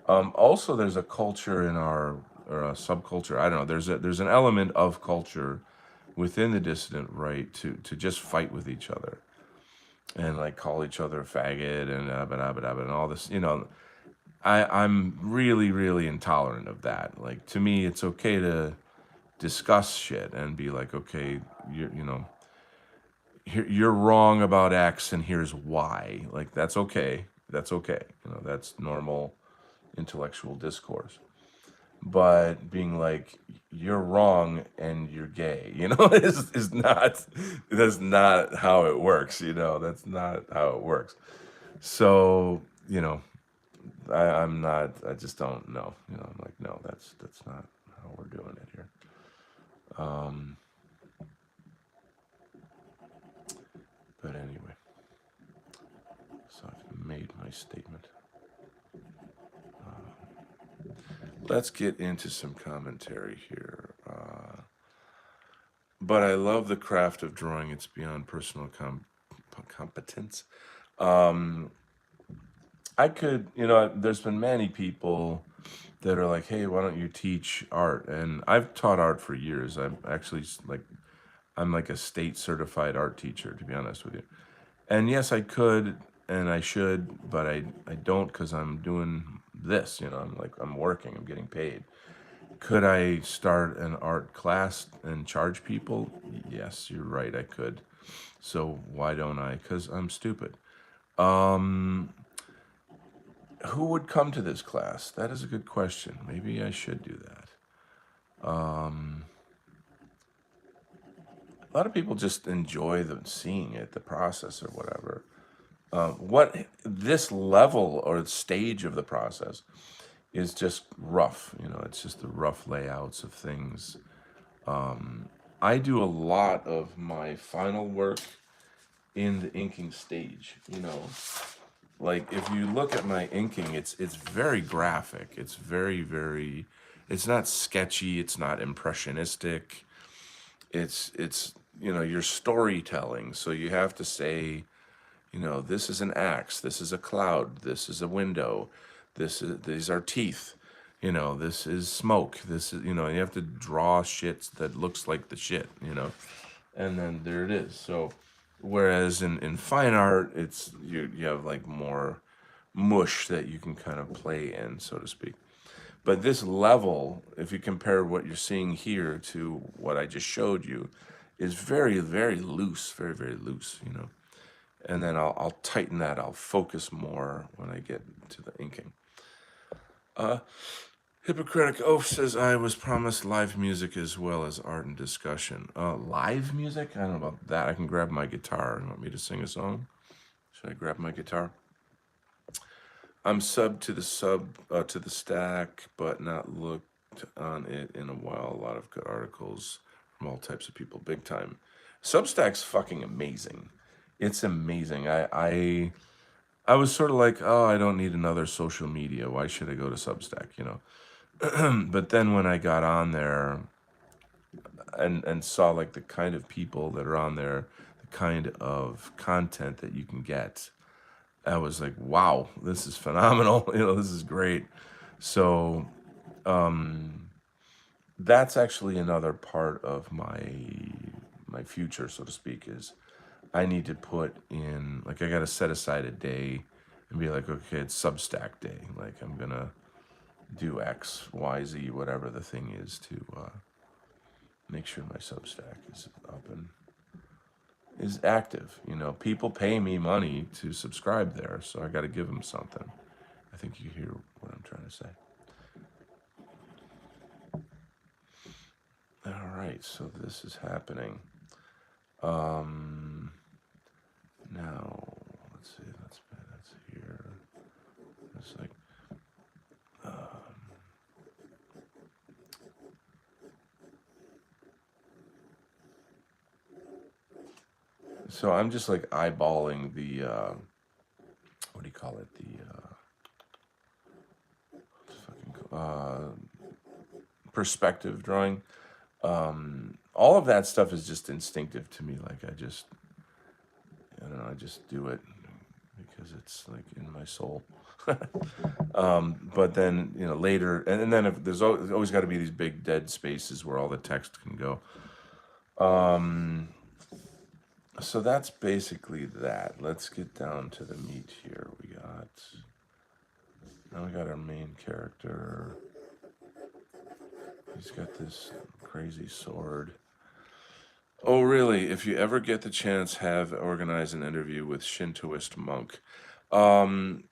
Also, there's a culture in our, or a subculture. I don't know. There's an element of culture within the dissident right to just fight with each other and like call each other a faggot and and all this. I'm really, really intolerant of that. Like to me, it's okay to discuss shit and be like, okay, you know, you're wrong about X and here's why. Like that's okay. That's okay. You know, that's normal intellectual discourse. But being like you're wrong and you're gay, you know, is not that's not how it works, you know. That's not how it works. So, you know, I'm not I just don't know. You know, I'm like, no, that's not how we're doing it here. Um but anyway, so I've made my statement. Let's get into some commentary here. But I love the craft of drawing. It's beyond personal competence. Um, I could, you know, there's been many people that are like, hey, why don't you teach art? And I've taught art for years. I'm actually like, I'm like a state certified art teacher, to be honest with you. And yes, I could and I should, but I don't because I'm doing this, you know, I'm like, I'm working, I'm getting paid. Could I start an art class and charge people? Yes, you're right, I could. So why don't I? Because I'm stupid. Um, who would come to this class? That is a good question. Maybe I should do that. Um, a lot of people just enjoy the seeing it, the process or whatever. What this level or stage of the process is just rough. You know, it's just the rough layouts of things. I do a lot of my final work in the inking stage. You know, like if you look at my inking, it's very graphic. It's very. It's not sketchy. It's not impressionistic. It's you know your storytelling. So you have to say, you know, this is an axe, this is a cloud, this is a window, these are teeth, you know, this is smoke, this is, you know, you have to draw shit that looks like the shit, you know, and then there it is. So whereas in fine art, it's you have like more mush that you can kind of play in, so to speak. But this level, if you compare what you're seeing here to what I just showed you, is very loose, very loose, you know. And then I'll tighten that. I'll focus more when I get to the inking. Uh, Hippocratic Oath says I was promised live music as well as art and discussion. Live music? I don't know about that. I can grab my guitar. You want me to sing a song? Should I grab my guitar? I'm to the stack, but not looked on it in a while. A lot of good articles from all types of people, big time. Substack's fucking amazing. It's amazing. I was sort of like, oh, I don't need another social media. Why should I go to Substack? You know. But then when I got on there and saw like the kind of people that are on there, the kind of content that you can get, I was like, wow, this is phenomenal. You know, this is great. So that's actually another part of my future, so to speak, is I need to put in like I got to set aside a day and be like, okay, it's Substack day. Like I'm gonna do X, Y, Z, whatever the thing is to make sure my Substack is up and is active. You know, people pay me money to subscribe there, so I got to give them something. I think you hear what I'm trying to say. All right, so this is happening. Um, now let's see. That's here. It's like so. I'm just like eyeballing the what do you call it? The perspective drawing. All of that stuff is just instinctive to me. Like I don't know, I just do it because it's like in my soul. But then you know later, and then if there's always got to be these big dead spaces where all the text can go. So that's basically that. Let's get down to the meat here. We got Now we got our main character. He's got this crazy sword. Oh, really? If you ever get the chance, have organize an interview with Shintoist monk. Um,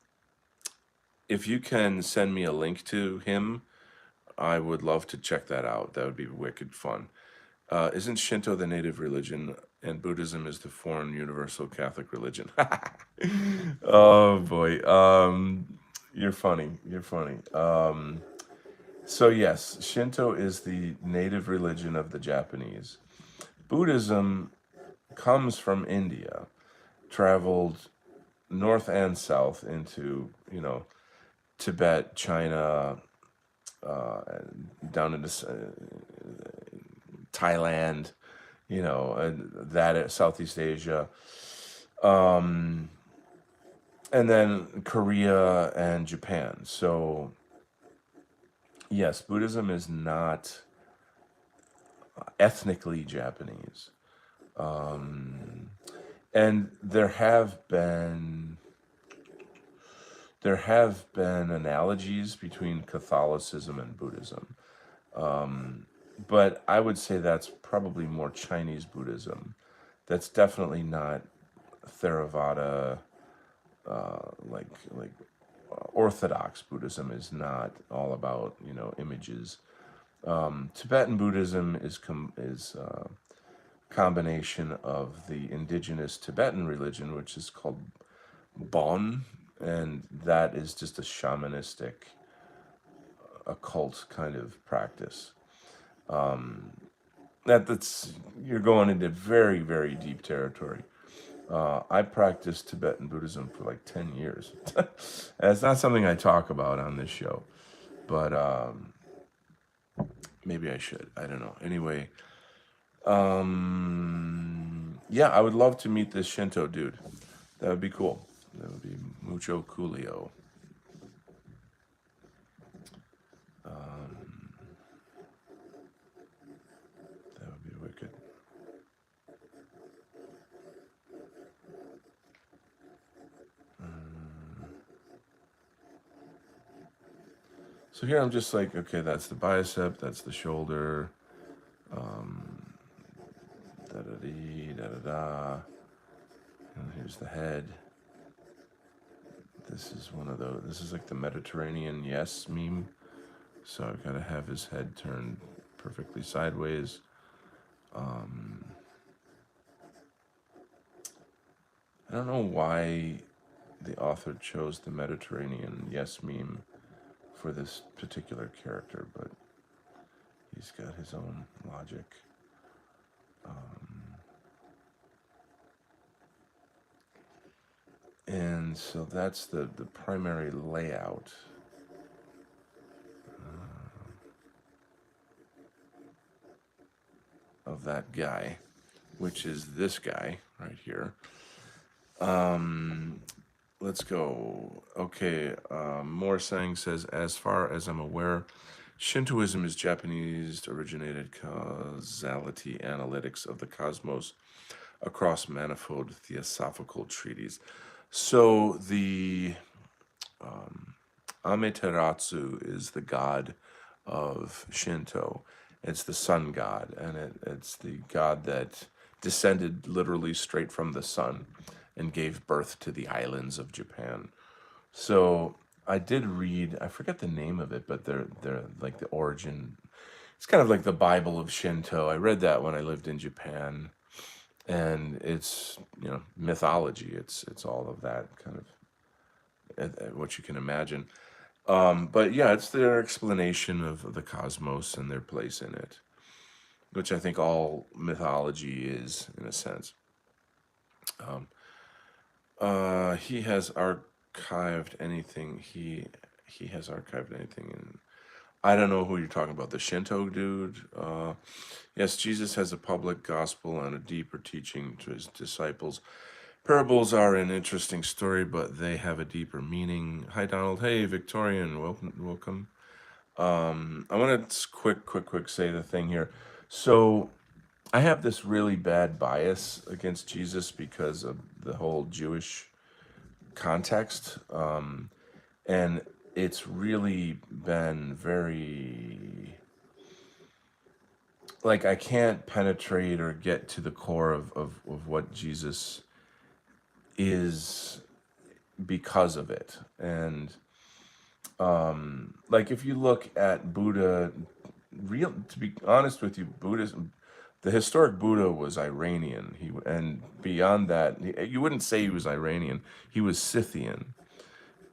if you can send me a link to him, I would love to check that out. That would be wicked fun. Isn't Shinto the native religion and Buddhism is the foreign universal Catholic religion? Oh boy. You're funny. You're funny. So yes, Shinto is the native religion of the Japanese. Buddhism comes from India, traveled north and south into, Tibet, China, uh, down into Thailand, and that Southeast Asia, um, and then Korea and Japan. So yes, Buddhism is not ethnically Japanese, and there have been analogies between Catholicism and Buddhism, but I would say that's probably more Chinese Buddhism. That's definitely not Theravada, like Orthodox Buddhism is not all about images. Tibetan Buddhism is combination of the indigenous Tibetan religion, which is called Bon, and that is just a shamanistic, occult kind of practice. That's you're going into very, very deep territory. I practiced Tibetan Buddhism for like 10 years. And it's not something I talk about on this show, but maybe I should. I don't know. Anyway, yeah, I would love to meet this Shinto dude. That would be cool. That would be mucho coolio. That would be wicked. So here I'm just like, okay, that's the bicep, that's the shoulder, da da dee, da da da. And here's the head. This is one of those. This is like the Mediterranean yes meme. So I've got to have his head turned perfectly sideways. I don't know why the author chose the Mediterranean yes meme for this particular character, but he's got his own logic. And so that's the primary layout of that guy, which is this guy right here. Let's go. Okay, Morsang says, as far as I'm aware, Shintoism is Japanese originated causality analytics of the cosmos across manifold theosophical treaties. So the Amaterasu is the god of Shinto. It's the sun god, and it's the god that descended literally straight from the sun and gave birth to the islands of Japan. So I did read, I forget the name of it, but they're like the origin. It's kind of like the Bible of Shinto. I read that when I lived in Japan, and it's mythology. It's all of that kind of what you can imagine. But yeah, it's their explanation of the cosmos and their place in it, which I think all mythology is in a sense. He has archived anything. He has archived anything, and I don't know who you're talking about. The Shinto dude. Yes, Jesus has a public gospel and a deeper teaching to his disciples. Parables are an interesting story, but they have a deeper meaning. Hi, Donald. Hey, Victorian. Welcome. Welcome. I want to quick say the thing here. So I have this really bad bias against Jesus because of the whole Jewish context. And it's really been very, like, I can't penetrate or get to the core of what Jesus is because of it. And like, if you look at Buddha, real to be honest with you, Buddhism, the historic Buddha was Iranian. And beyond that, you wouldn't say he was Iranian. He was Scythian.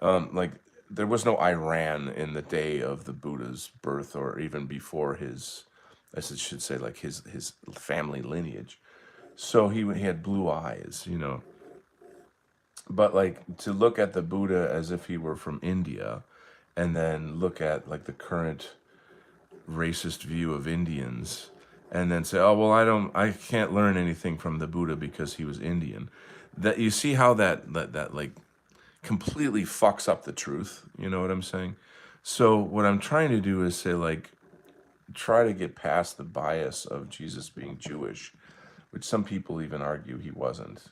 Like, there was no Iran in the day of the Buddha's birth, or even before his, I should say, like his family lineage. So he had blue eyes, you know. But like, to look at the Buddha as if he were from India, and then look at like the current racist view of Indians, and then say, oh well, I can't learn anything from the Buddha because he was Indian. That, you see how that like completely fucks up the truth. You know what I'm saying? So what I'm trying to do is say, like, try to get past the bias of Jesus being Jewish, which some people even argue he wasn't,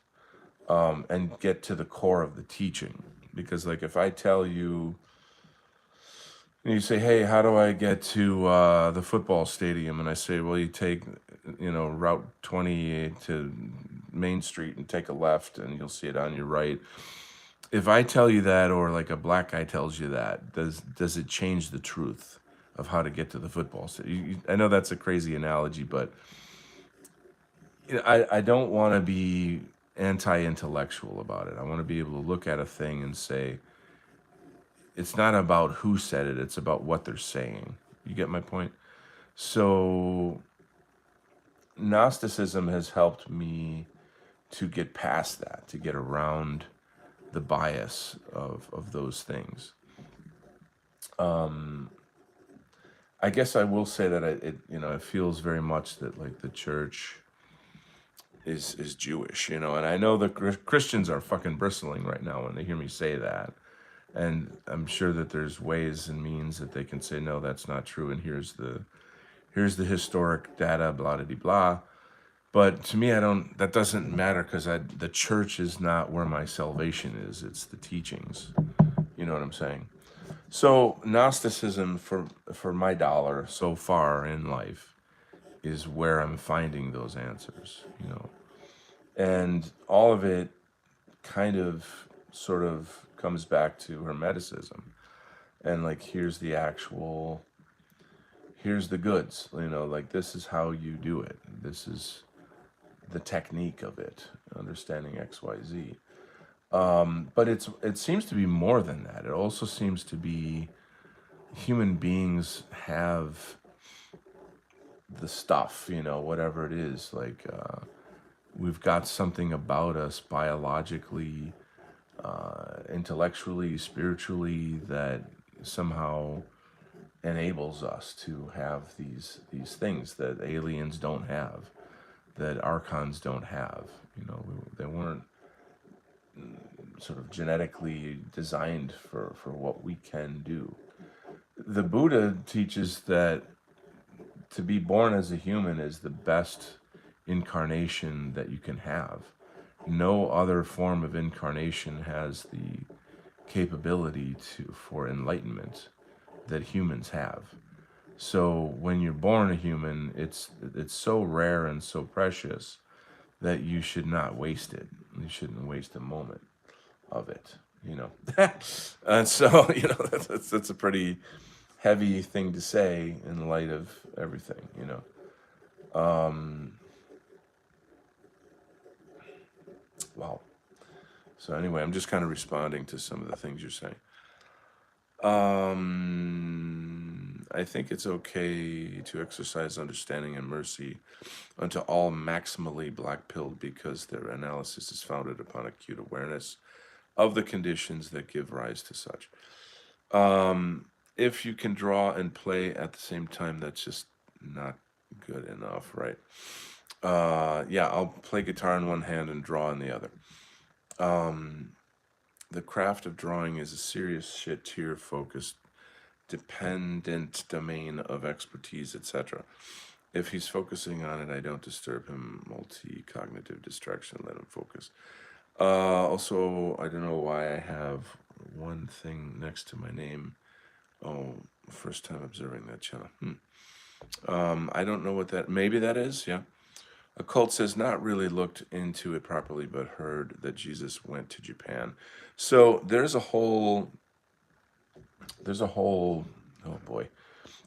and get to the core of the teaching. Because, like, if I tell you, and you say, hey, how do I get to the football stadium? And I say, well, you take, Route 20 to Main Street and take a left and you'll see it on your right. If I tell you that, or like a black guy tells you that, does it change the truth of how to get to the football stadium? I know that's a crazy analogy, but I don't want to be anti-intellectual about it. I want to be able to look at a thing and say, it's not about who said it, it's about what they're saying. You get my point? So Gnosticism has helped me to get past that, to get around the bias of those things. I guess I will say that it feels very much that, like, the church is Jewish, and I know the Christians are fucking bristling right now when they hear me say that. And I'm sure that there's ways and means that they can say, no, that's not true, and here's the historic data, blah blah blah. But to me, that doesn't matter, because the church is not where my salvation is. It's the teachings. You know what I'm saying? So Gnosticism, for my dollar so far in life, is where I'm finding those answers. And all of it kind of sort of comes back to Hermeticism. And, like, here's the goods, like, this is how you do it. This is the technique of it, understanding XYZ. But it seems to be more than that. It also seems to be human beings have the stuff, whatever it is. Like, we've got something about us biologically, intellectually, spiritually, that somehow enables us to have these things that aliens don't have, that archons don't have. They weren't sort of genetically designed for what we can do. The Buddha teaches that to be born as a human is the best incarnation that you can have. No other form of incarnation has the capability for enlightenment that humans have. So when you're born a human, it's so rare and so precious that you should not waste it. You shouldn't waste a moment of it. And so, that's a pretty heavy thing to say in light of everything. Wow. So anyway, I'm just kind of responding to some of the things you're saying. I think it's okay to exercise understanding and mercy unto all maximally black-pilled, because their analysis is founded upon acute awareness of the conditions that give rise to such. If you can draw and play at the same time, that's just not good enough, right? Yeah, I'll play guitar in one hand and draw in the other. The craft of drawing is a serious shit tier focused, dependent domain of expertise, etc. If he's focusing on it, I don't disturb him. Multi-cognitive distraction, let him focus. Also, I don't know why I have one thing next to my name. Oh, first time observing that channel. I don't know what that, maybe that is, yeah. A cult says not really looked into it properly, but heard that Jesus went to Japan. So there's a whole, oh boy,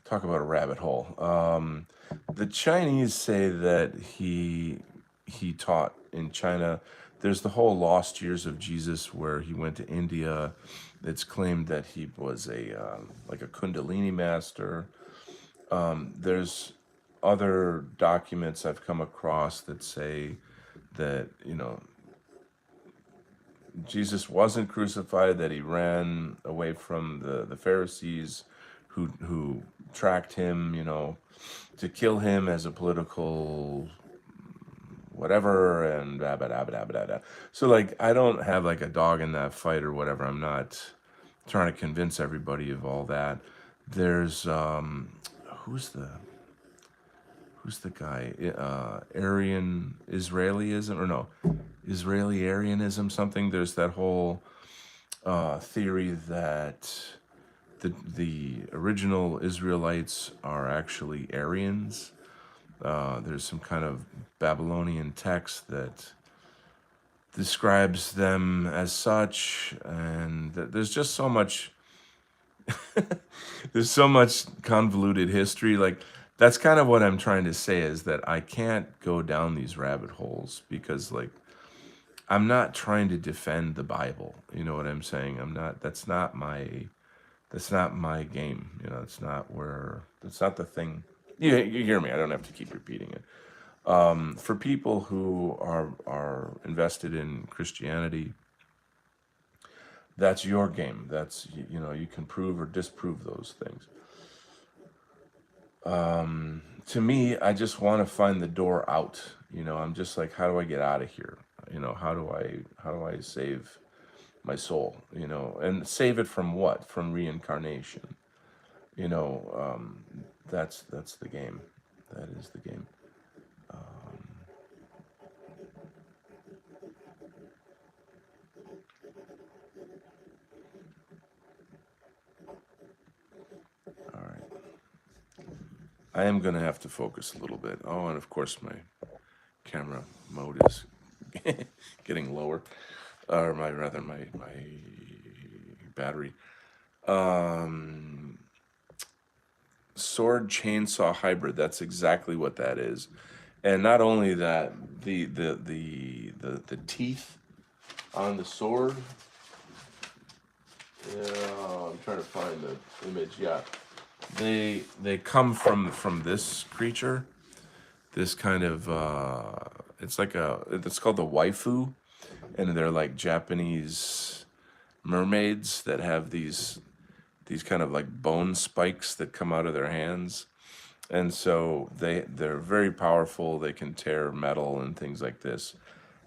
talk about a rabbit hole. The Chinese say that he taught in China. There's the whole lost years of Jesus where he went to India. It's claimed that he was like a Kundalini master. There's other documents I've come across that say that Jesus wasn't crucified, that he ran away from the Pharisees who tracked him, to kill him as a political whatever, and blah, blah, blah, blah, blah, blah. So like I don't have like a dog in that fight or whatever. I'm not trying to convince everybody of all that. There's who's the who's the guy? Aryan Israelism, or no, Israeli Aryanism something. There's that whole theory that the original Israelites are actually Aryans. There's some kind of Babylonian text that describes them as such, and there's just so much there's so much convoluted history. Like that's kind of what I'm trying to say, is that I can't go down these rabbit holes because like I'm not trying to defend the Bible. You know what I'm saying? I'm not. That's not my game. That's not the thing. You hear me. I don't have to keep repeating it. For people who are invested in Christianity, that's your game. That's you can prove or disprove those things. To me, I just want to find the door out. I'm just like, how do I get out of here? How do I save my soul? And save it from what? From reincarnation. You know, that's the game. That is the game. All right. I am gonna have to focus a little bit. Oh, and of course my camera mode is getting lower, or my battery. Um, Sword chainsaw hybrid. That's exactly what that is, and not only that, the teeth on the sword. Yeah, I'm trying to find the image. Yeah, they come from this creature. This kind of it's called the waifu, and they're like Japanese mermaids that have these kind of like bone spikes that come out of their hands, and so they're very powerful. They can tear metal and things like this,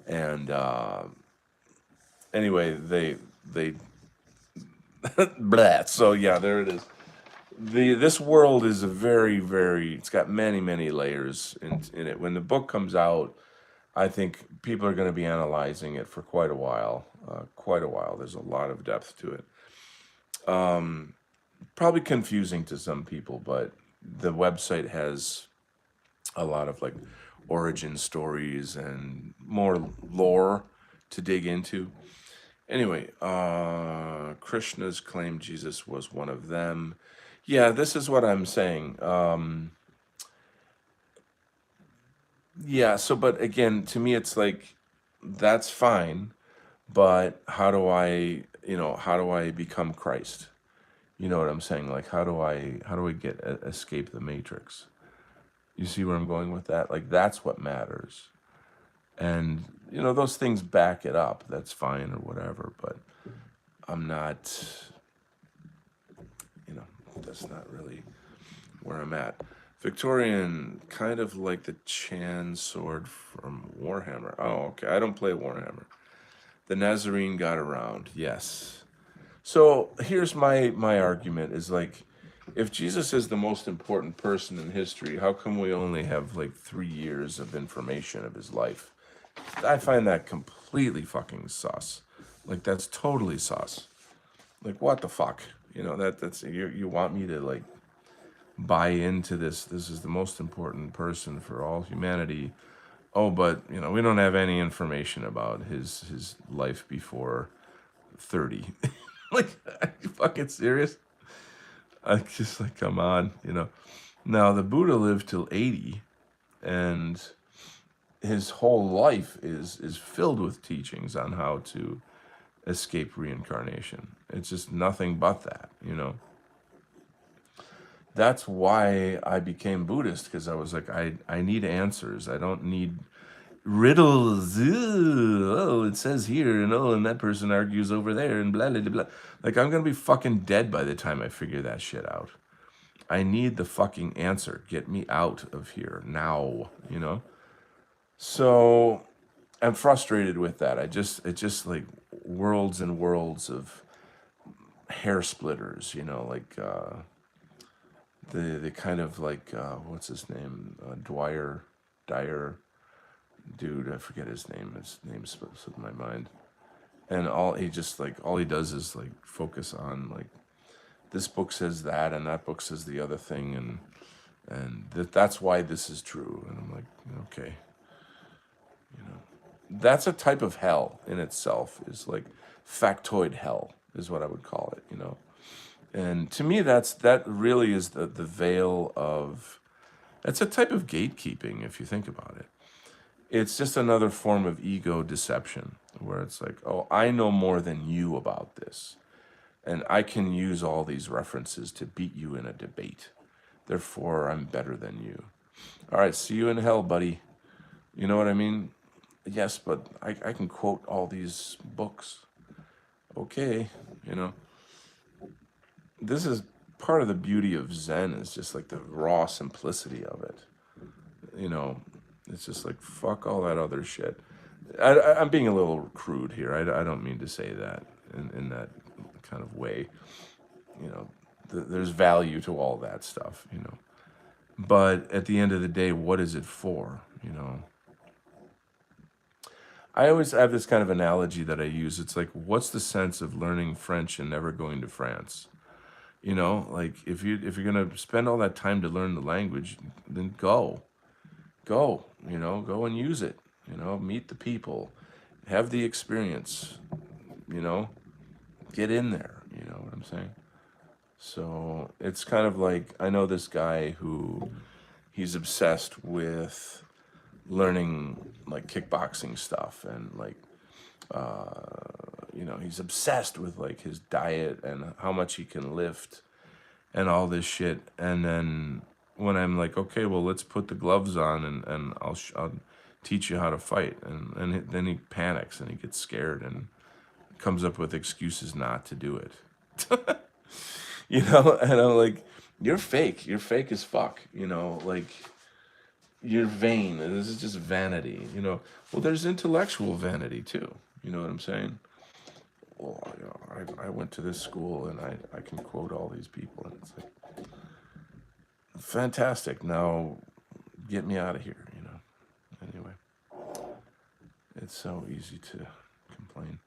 and anyway, they blah. So yeah, there it is. This world is a very, it's got many layers in it. When the book comes out, I think people are going to be analyzing it for quite a while. There's a lot of depth to it. Probably confusing to some people, but the website has a lot of like origin stories and more lore to dig into. Anyway, Krishna's claimed Jesus was one of them. Yeah, this is what I'm saying. Yeah, so but again, to me it's like that's fine, but how do I become Christ? You know what I'm saying? Like how do I escape the matrix? You see where I'm going with that? Like that's what matters. And those things back it up. That's fine or whatever, but I'm not, you know, that's not really where I'm at. Victorian, kind of like the Chan sword from Warhammer. Oh, okay. I don't play Warhammer. The Nazarene got around. Yes. So here's my argument is like, if Jesus is the most important person in history, how come we only have like 3 years of information of his life? I find that completely fucking sus. Like that's totally sus. Like what the fuck? You know, that's you want me to like buy into this. This is the most important person for all humanity. Oh, but you know, we don't have any information about his life before 30. Like, are you fucking serious? I just like, come on, you know. Now the Buddha lived till 80, and his whole life is filled with teachings on how to escape reincarnation. It's just nothing but that, you know. That's why I became Buddhist, because I was like, I need answers. I don't need riddles. Ew, oh, it says here, and oh, and that person argues over there, and blah blah blah. Like, I'm gonna be fucking dead by the time I figure that shit out. I need the fucking answer. Get me out of here now, you know? So I'm frustrated with that. It's just like worlds and worlds of hair splitters, you know, like the kind of like what's his name? Dyer dude, I forget his name. His name slips in my mind. And all he does is like focus on like this book says that and that book says the other thing, and that's why this is true. And I'm like, okay, you know, that's a type of hell in itself. Is like factoid hell is what I would call it. You know, and to me, that really is the veil of. That's a type of gatekeeping if you think about it. It's just another form of ego deception where it's like, oh, I know more than you about this, and I can use all these references to beat you in a debate. Therefore, I'm better than you. All right, see you in hell, buddy. You know what I mean? Yes, but I can quote all these books. Okay, you know. This is part of the beauty of Zen is just like the raw simplicity of it. You know, it's just like, fuck all that other shit. I'm being a little crude here. I don't mean to say that in that kind of way. You know, there's value to all that stuff, you know. But at the end of the day, what is it for? You know, I always have this kind of analogy that I use. It's like, what's the sense of learning French and never going to France? You know, like if you're gonna spend all that time to learn the language, then go. You know, go and use it. You know, meet the people, have the experience. You know, get in there. You know what I'm saying? So it's kind of like I know this guy who he's obsessed with learning like kickboxing stuff and like you know, he's obsessed with like his diet and how much he can lift and all this shit. And then when I'm like, okay, well, let's put the gloves on and I'll teach you how to fight. And then he panics and he gets scared and comes up with excuses not to do it. You know, and I'm like, you're fake. You're fake as fuck. You know, like you're vain. This is just vanity. You know, well, there's intellectual vanity too. You know what I'm saying? Well, you know, I went to this school and I can quote all these people and it's like fantastic. Now get me out of here, you know. Anyway, it's so easy to complain.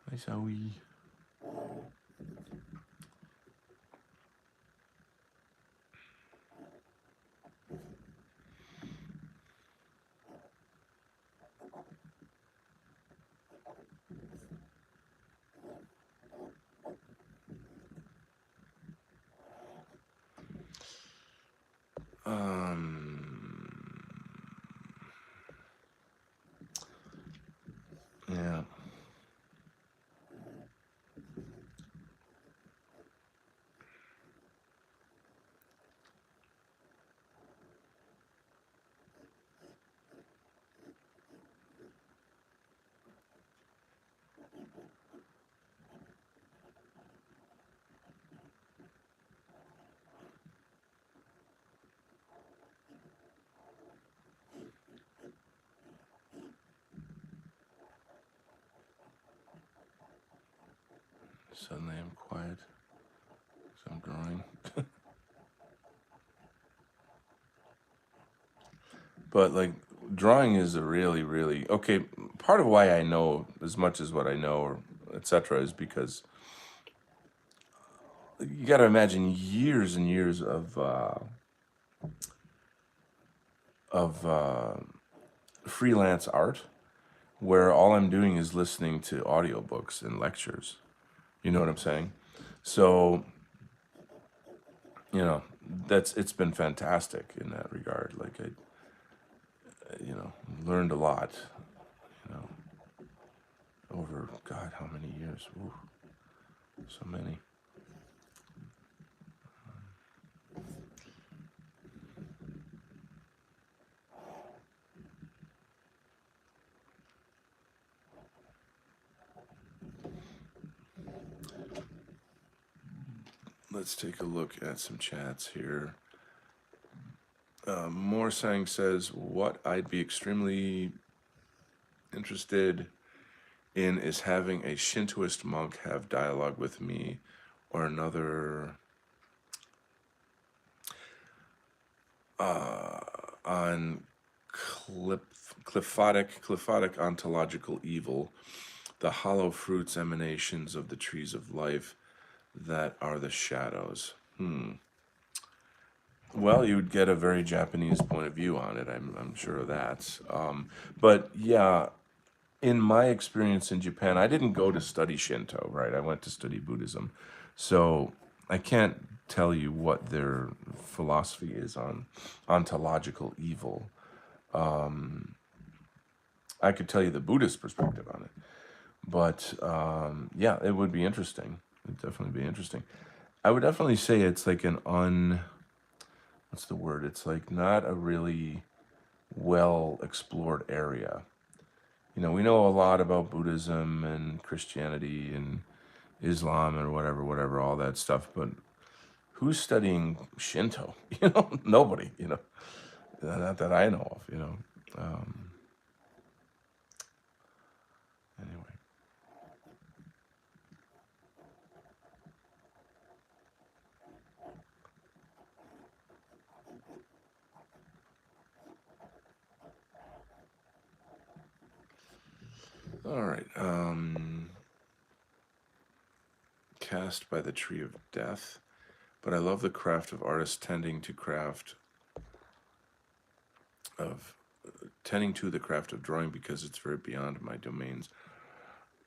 Hi, Zoe. Yeah. Suddenly I'm quiet. So I'm drawing. But like drawing is a really, really okay. Part of why I know as much as what I know, or etc., is because you got to imagine years and years of freelance art where all I'm doing is listening to audiobooks and lectures. You know what I'm saying? So, you know, that's it's been fantastic in that regard. Like I, learned a lot, you know, over God, how many years? Ooh, so many. Let's take a look at some chats here. Morsang says, "What I'd be extremely interested in is having a Shintoist monk have dialogue with me, or another on cliphotic ontological evil, the hollow fruits emanations of the trees of life that are the shadows." Well, you would get a very Japanese point of view on it. I'm sure of that. But yeah, in my experience in Japan, I didn't go to study Shinto, right? I went to study Buddhism. So I can't tell you what their philosophy is on ontological evil. I could tell you the Buddhist perspective on it. But yeah, it would be interesting. It'd definitely be interesting. I would definitely say it's like what's the word? It's like not a really well explored area. We know a lot about Buddhism and Christianity and Islam or whatever, all that stuff, but who's studying Shinto? Nobody, not that I know of. Um, anyway. All right. Cast by the Tree of Death. But I love the craft of artists of tending to the craft of drawing because it's very beyond my domains.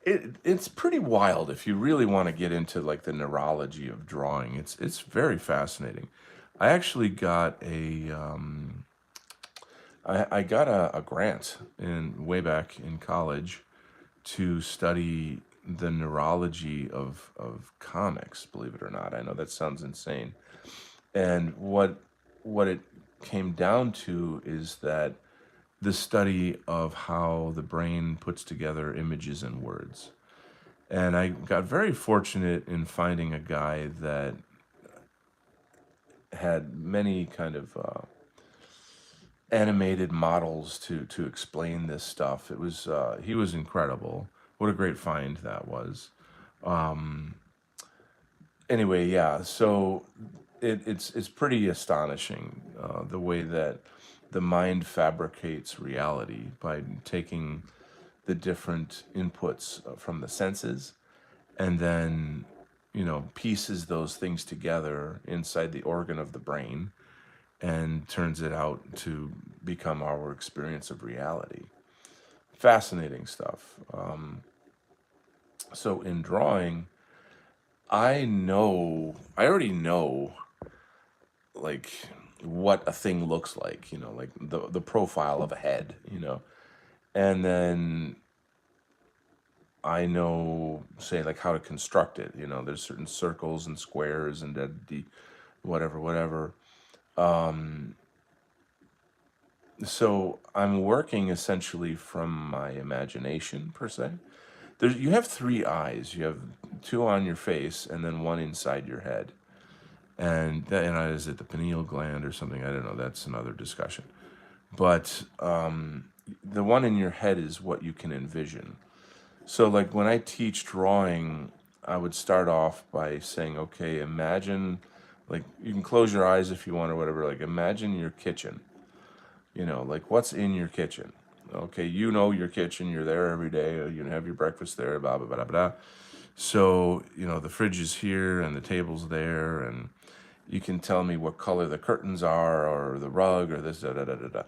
It's pretty wild if you really want to get into like the neurology of drawing. It's very fascinating. I actually got I got a grant in way back in college to study the neurology of comics, believe it or not. I know that sounds insane. And what it came down to is that the study of how the brain puts together images and words. And I got very fortunate in finding a guy that had many kind of animated models to explain this stuff. It was he was incredible. What a great find that was. Anyway, yeah. So it's pretty astonishing the way that the mind fabricates reality by taking the different inputs from the senses and then pieces those things together inside the organ of the brain and turns it out to become our experience of reality. Fascinating stuff. So in drawing, I already know like what a thing looks like, like the profile of a head, and then I know, say, like how to construct it. There's certain circles and squares and the whatever. So I'm working essentially from my imagination per se. You have three eyes. You have two on your face and then one inside your head. And is it the pineal gland or something? I don't know. That's another discussion. But the one in your head is what you can envision. So, like when I teach drawing, I would start off by saying, okay, imagine, like you can close your eyes if you want or whatever. Like imagine your kitchen. Like what's in your kitchen? Okay, your kitchen. You're there every day. You have your breakfast there. Blah blah blah blah. So, the fridge is here and the table's there, and you can tell me what color the curtains are or the rug or this, da da da da da.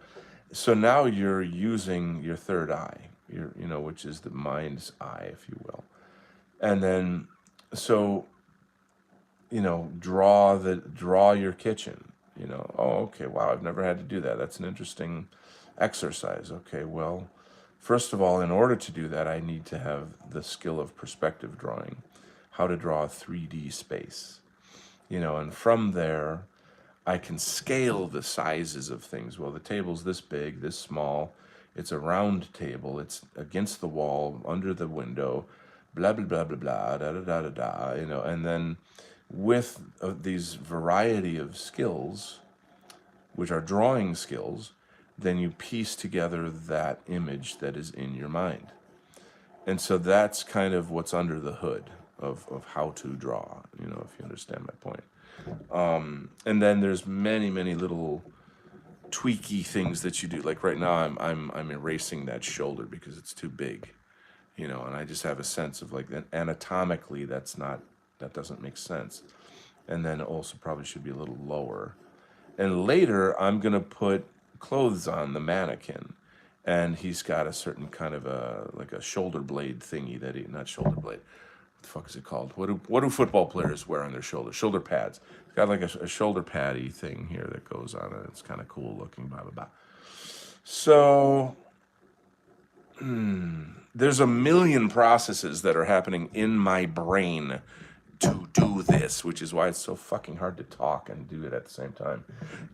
So now you're using your third eye, which is the mind's eye, if you will. And then, so, draw your kitchen. Oh, okay, wow, I've never had to do that. That's an interesting exercise. Okay, well, first of all, in order to do that, I need to have the skill of perspective drawing, how to draw a 3D space. And from there, I can scale the sizes of things. Well, the table's this big, this small. It's a round table. It's against the wall, under the window, blah, blah, blah, blah, blah, da, da, da, da, da, and then with these variety of skills, which are drawing skills, then you piece together that image that is in your mind. And so that's kind of what's under the hood of how to draw, if you understand my point. And then there's many, many little tweaky things that you do. Like right now, I'm erasing that shoulder because it's too big, and I just have a sense of like anatomically that doesn't make sense. And then also probably should be a little lower. And later, I'm gonna put clothes on the mannequin, and he's got a certain kind of like a shoulder blade thingy that not shoulder blade. What the fuck is it called? What do football players wear on their shoulders? Shoulder pads. It's got like a shoulder paddy thing here that goes on it. It's kind of cool looking. Blah blah blah. So there's a million processes that are happening in my brain to do this, which is why it's so fucking hard to talk and do it at the same time.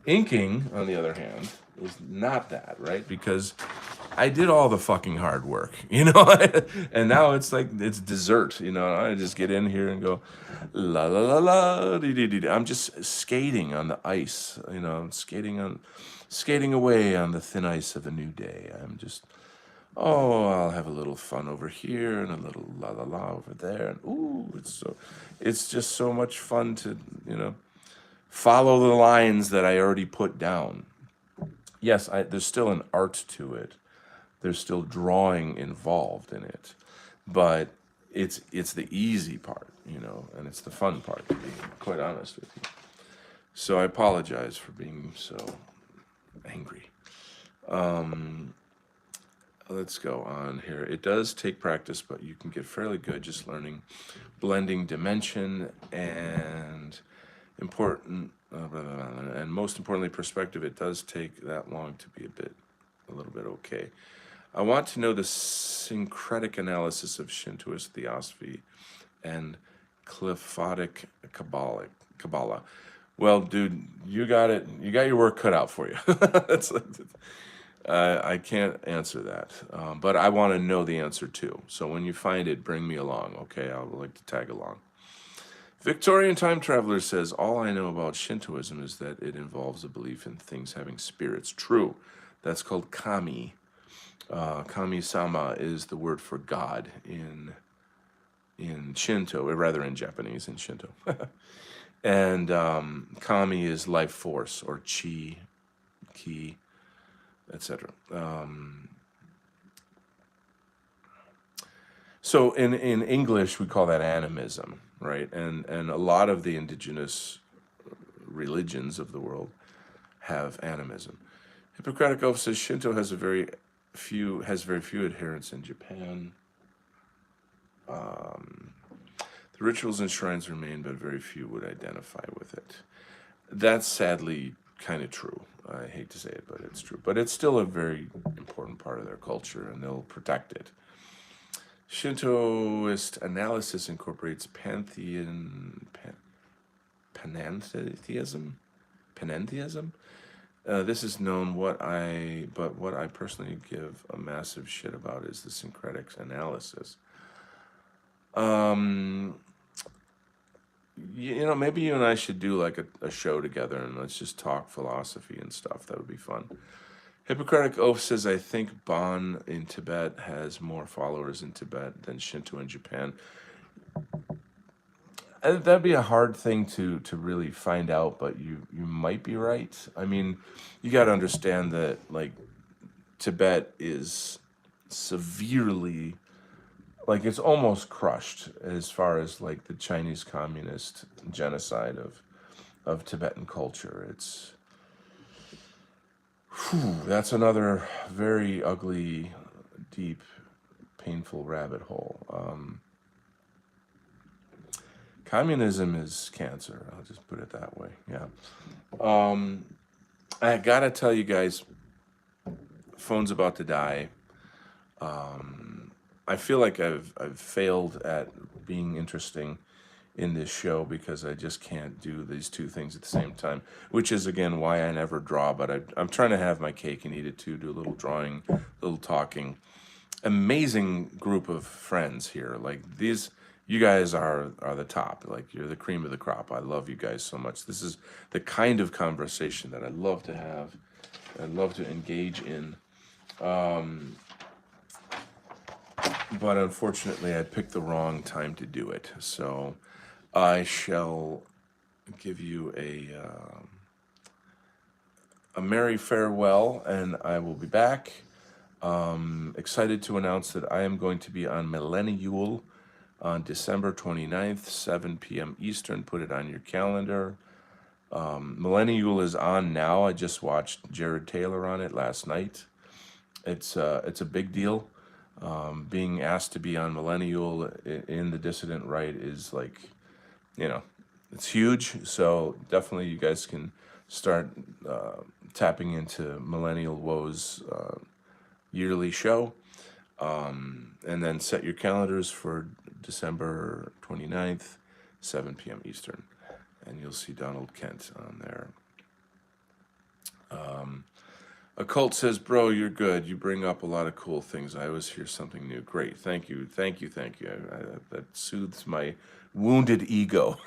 Inking, on the other hand, is not that, right? Because I did all the fucking hard work, and now it's like it's dessert, I just get in here and go la la la la dee, dee, dee. I'm just skating on the ice, skating away on the thin ice of a new day. I'm just I'll have a little fun over here and a little la la la over there, and it's just so much fun to follow the lines that I already put down. Yes, there's still an art to it. There's still drawing involved in it, but it's the easy part, and it's the fun part, to be quite honest with you. So I apologize for being so angry. Let's go on here. It does take practice, but you can get fairly good just learning blending dimension and and most importantly, perspective. It does take that long to be a little bit okay. I want to know the syncretic analysis of Shintoist theosophy and Qliphothic Kabbalah. Well, dude, you got it. You got your work cut out for you. That's like, I can't answer that, but I want to know the answer too. So when you find it, bring me along, okay? I would like to tag along. Victorian Time Traveler says, all I know about Shintoism is that it involves a belief in things having spirits. True. That's called kami. Kami-sama is the word for God in Shinto, or rather in Japanese, in Shinto. And kami is life force, or chi, ki, etc. So in English, we call that animism, right? And a lot of the indigenous religions of the world have animism. Hippocratic Oath says Shinto has very few adherents in Japan. The rituals and shrines remain, but very few would identify with it. That's sadly kind of true. I hate to say it, but it's true. But it's still a very important part of their culture, and they'll protect it. Shintoist analysis incorporates pantheism. This is known. What I personally give a massive shit about is the syncretic analysis. Maybe you and I should do like a show together and let's just talk philosophy and stuff. That would be fun. Hippocratic Oath says, I think Bon in Tibet has more followers in Tibet than Shinto in Japan. That'd be a hard thing to really find out, but you might be right. I mean, you got to understand that like Tibet is severely like it's almost crushed as far as like the Chinese communist genocide of Tibetan culture. It's that's another very ugly, deep, painful rabbit hole. Communism is cancer. I'll just put it that way. Yeah. I gotta tell you guys, phone's about to die. I feel like I've failed at being interesting in this show because I just can't do these two things at the same time, which is again why I never draw. But I'm trying to have my cake and eat it too. Do a little drawing, a little talking. Amazing group of friends here. Like these, you guys are the top. Like you're the cream of the crop. I love you guys so much. This is the kind of conversation that I love to have. I love to engage in. But unfortunately, I picked the wrong time to do it. So I shall give you a merry farewell, and I will be back. Excited to announce that I am going to be on Millennial on December 29th, 7 p.m. Eastern. Put it on your calendar. Millennial is on now. I just watched Jared Taylor on it last night. It's a big deal. Being asked to be on Millennial in the dissident right is like, it's huge. So definitely you guys can start tapping into Millennial Woe's yearly show. And then set your calendars for December 29th, 7 p.m. Eastern. And you'll see Donald Kent on there. Occult says, bro, you're good. You bring up a lot of cool things. I always hear something new. Great. Thank you. Thank you. Thank you. That soothes my wounded ego.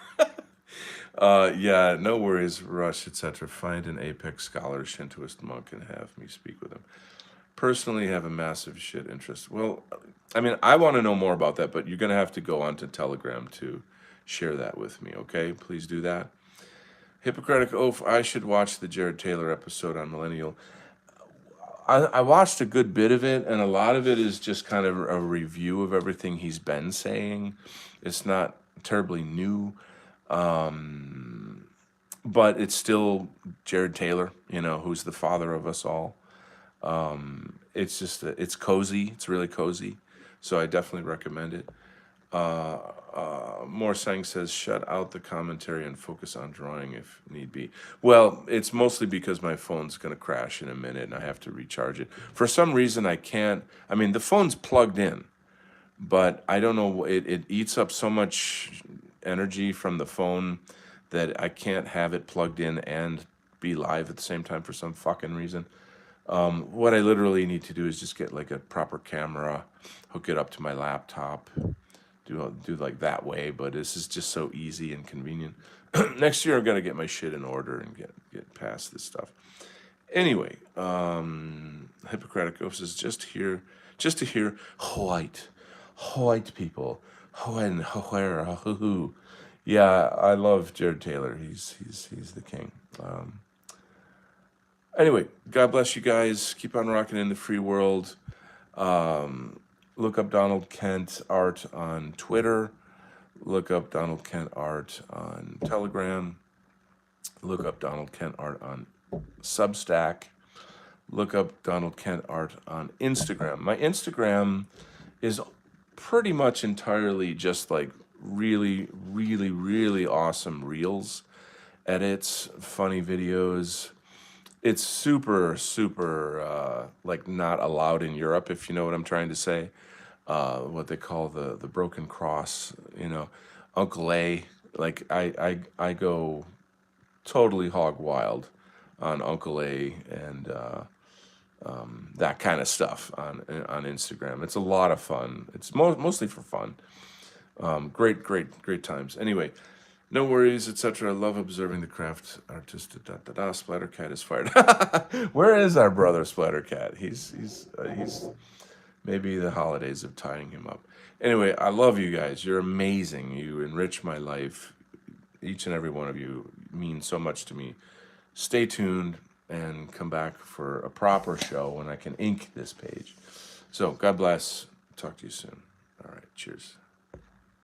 Yeah, no worries, Rush, etc. Find an apex scholar, Shintoist monk, and have me speak with him. Personally, have a massive shit interest. Well, I mean, I want to know more about that, but you're going to have to go onto Telegram to share that with me, okay? Please do that. Hippocratic Oath, I should watch the Jared Taylor episode on Millennial. I watched a good bit of it, and a lot of it is just kind of a review of everything he's been saying. It's not terribly new, but it's still Jared Taylor, who's the father of us all. It's just, it's cozy. It's really cozy. So I definitely recommend it. Morsang says, shut out the commentary and focus on drawing if need be. Well, it's mostly because my phone's going to crash in a minute and I have to recharge it. For some reason, I can't. I mean, the phone's plugged in, but I don't know. It eats up so much energy from the phone that I can't have it plugged in and be live at the same time for some fucking reason. What I literally need to do is just get like a proper camera, hook it up to my laptop, do like that way, but this is just so easy and convenient. Next year I've got to get my shit in order and get past this stuff. Anyway, Hippocratic Oath is just to hear white people, who. Yeah, I love Jared Taylor. He's the king. Anyway, God bless you guys. Keep on rocking in the free world. Look up Donald Kent Art on Twitter. Look up Donald Kent Art on Telegram. Look up Donald Kent Art on Substack. Look up Donald Kent Art on Instagram. My Instagram is pretty much entirely just like really, really, really awesome reels, edits, funny videos. It's super, super, like not allowed in Europe, if you know what I'm trying to say. What they call the broken cross, Uncle A. Like I go totally hog wild on Uncle A and that kind of stuff on Instagram. It's a lot of fun. It's mostly for fun. Great times. Anyway. No worries, etc. I love observing the craft artist. Splattercat is fired. Where is our brother Splattercat? He's maybe the holidays of tying him up. Anyway, I love you guys. You're amazing. You enrich my life. Each and every one of you mean so much to me. Stay tuned and come back for a proper show when I can ink this page. So God bless. Talk to you soon. All right, cheers.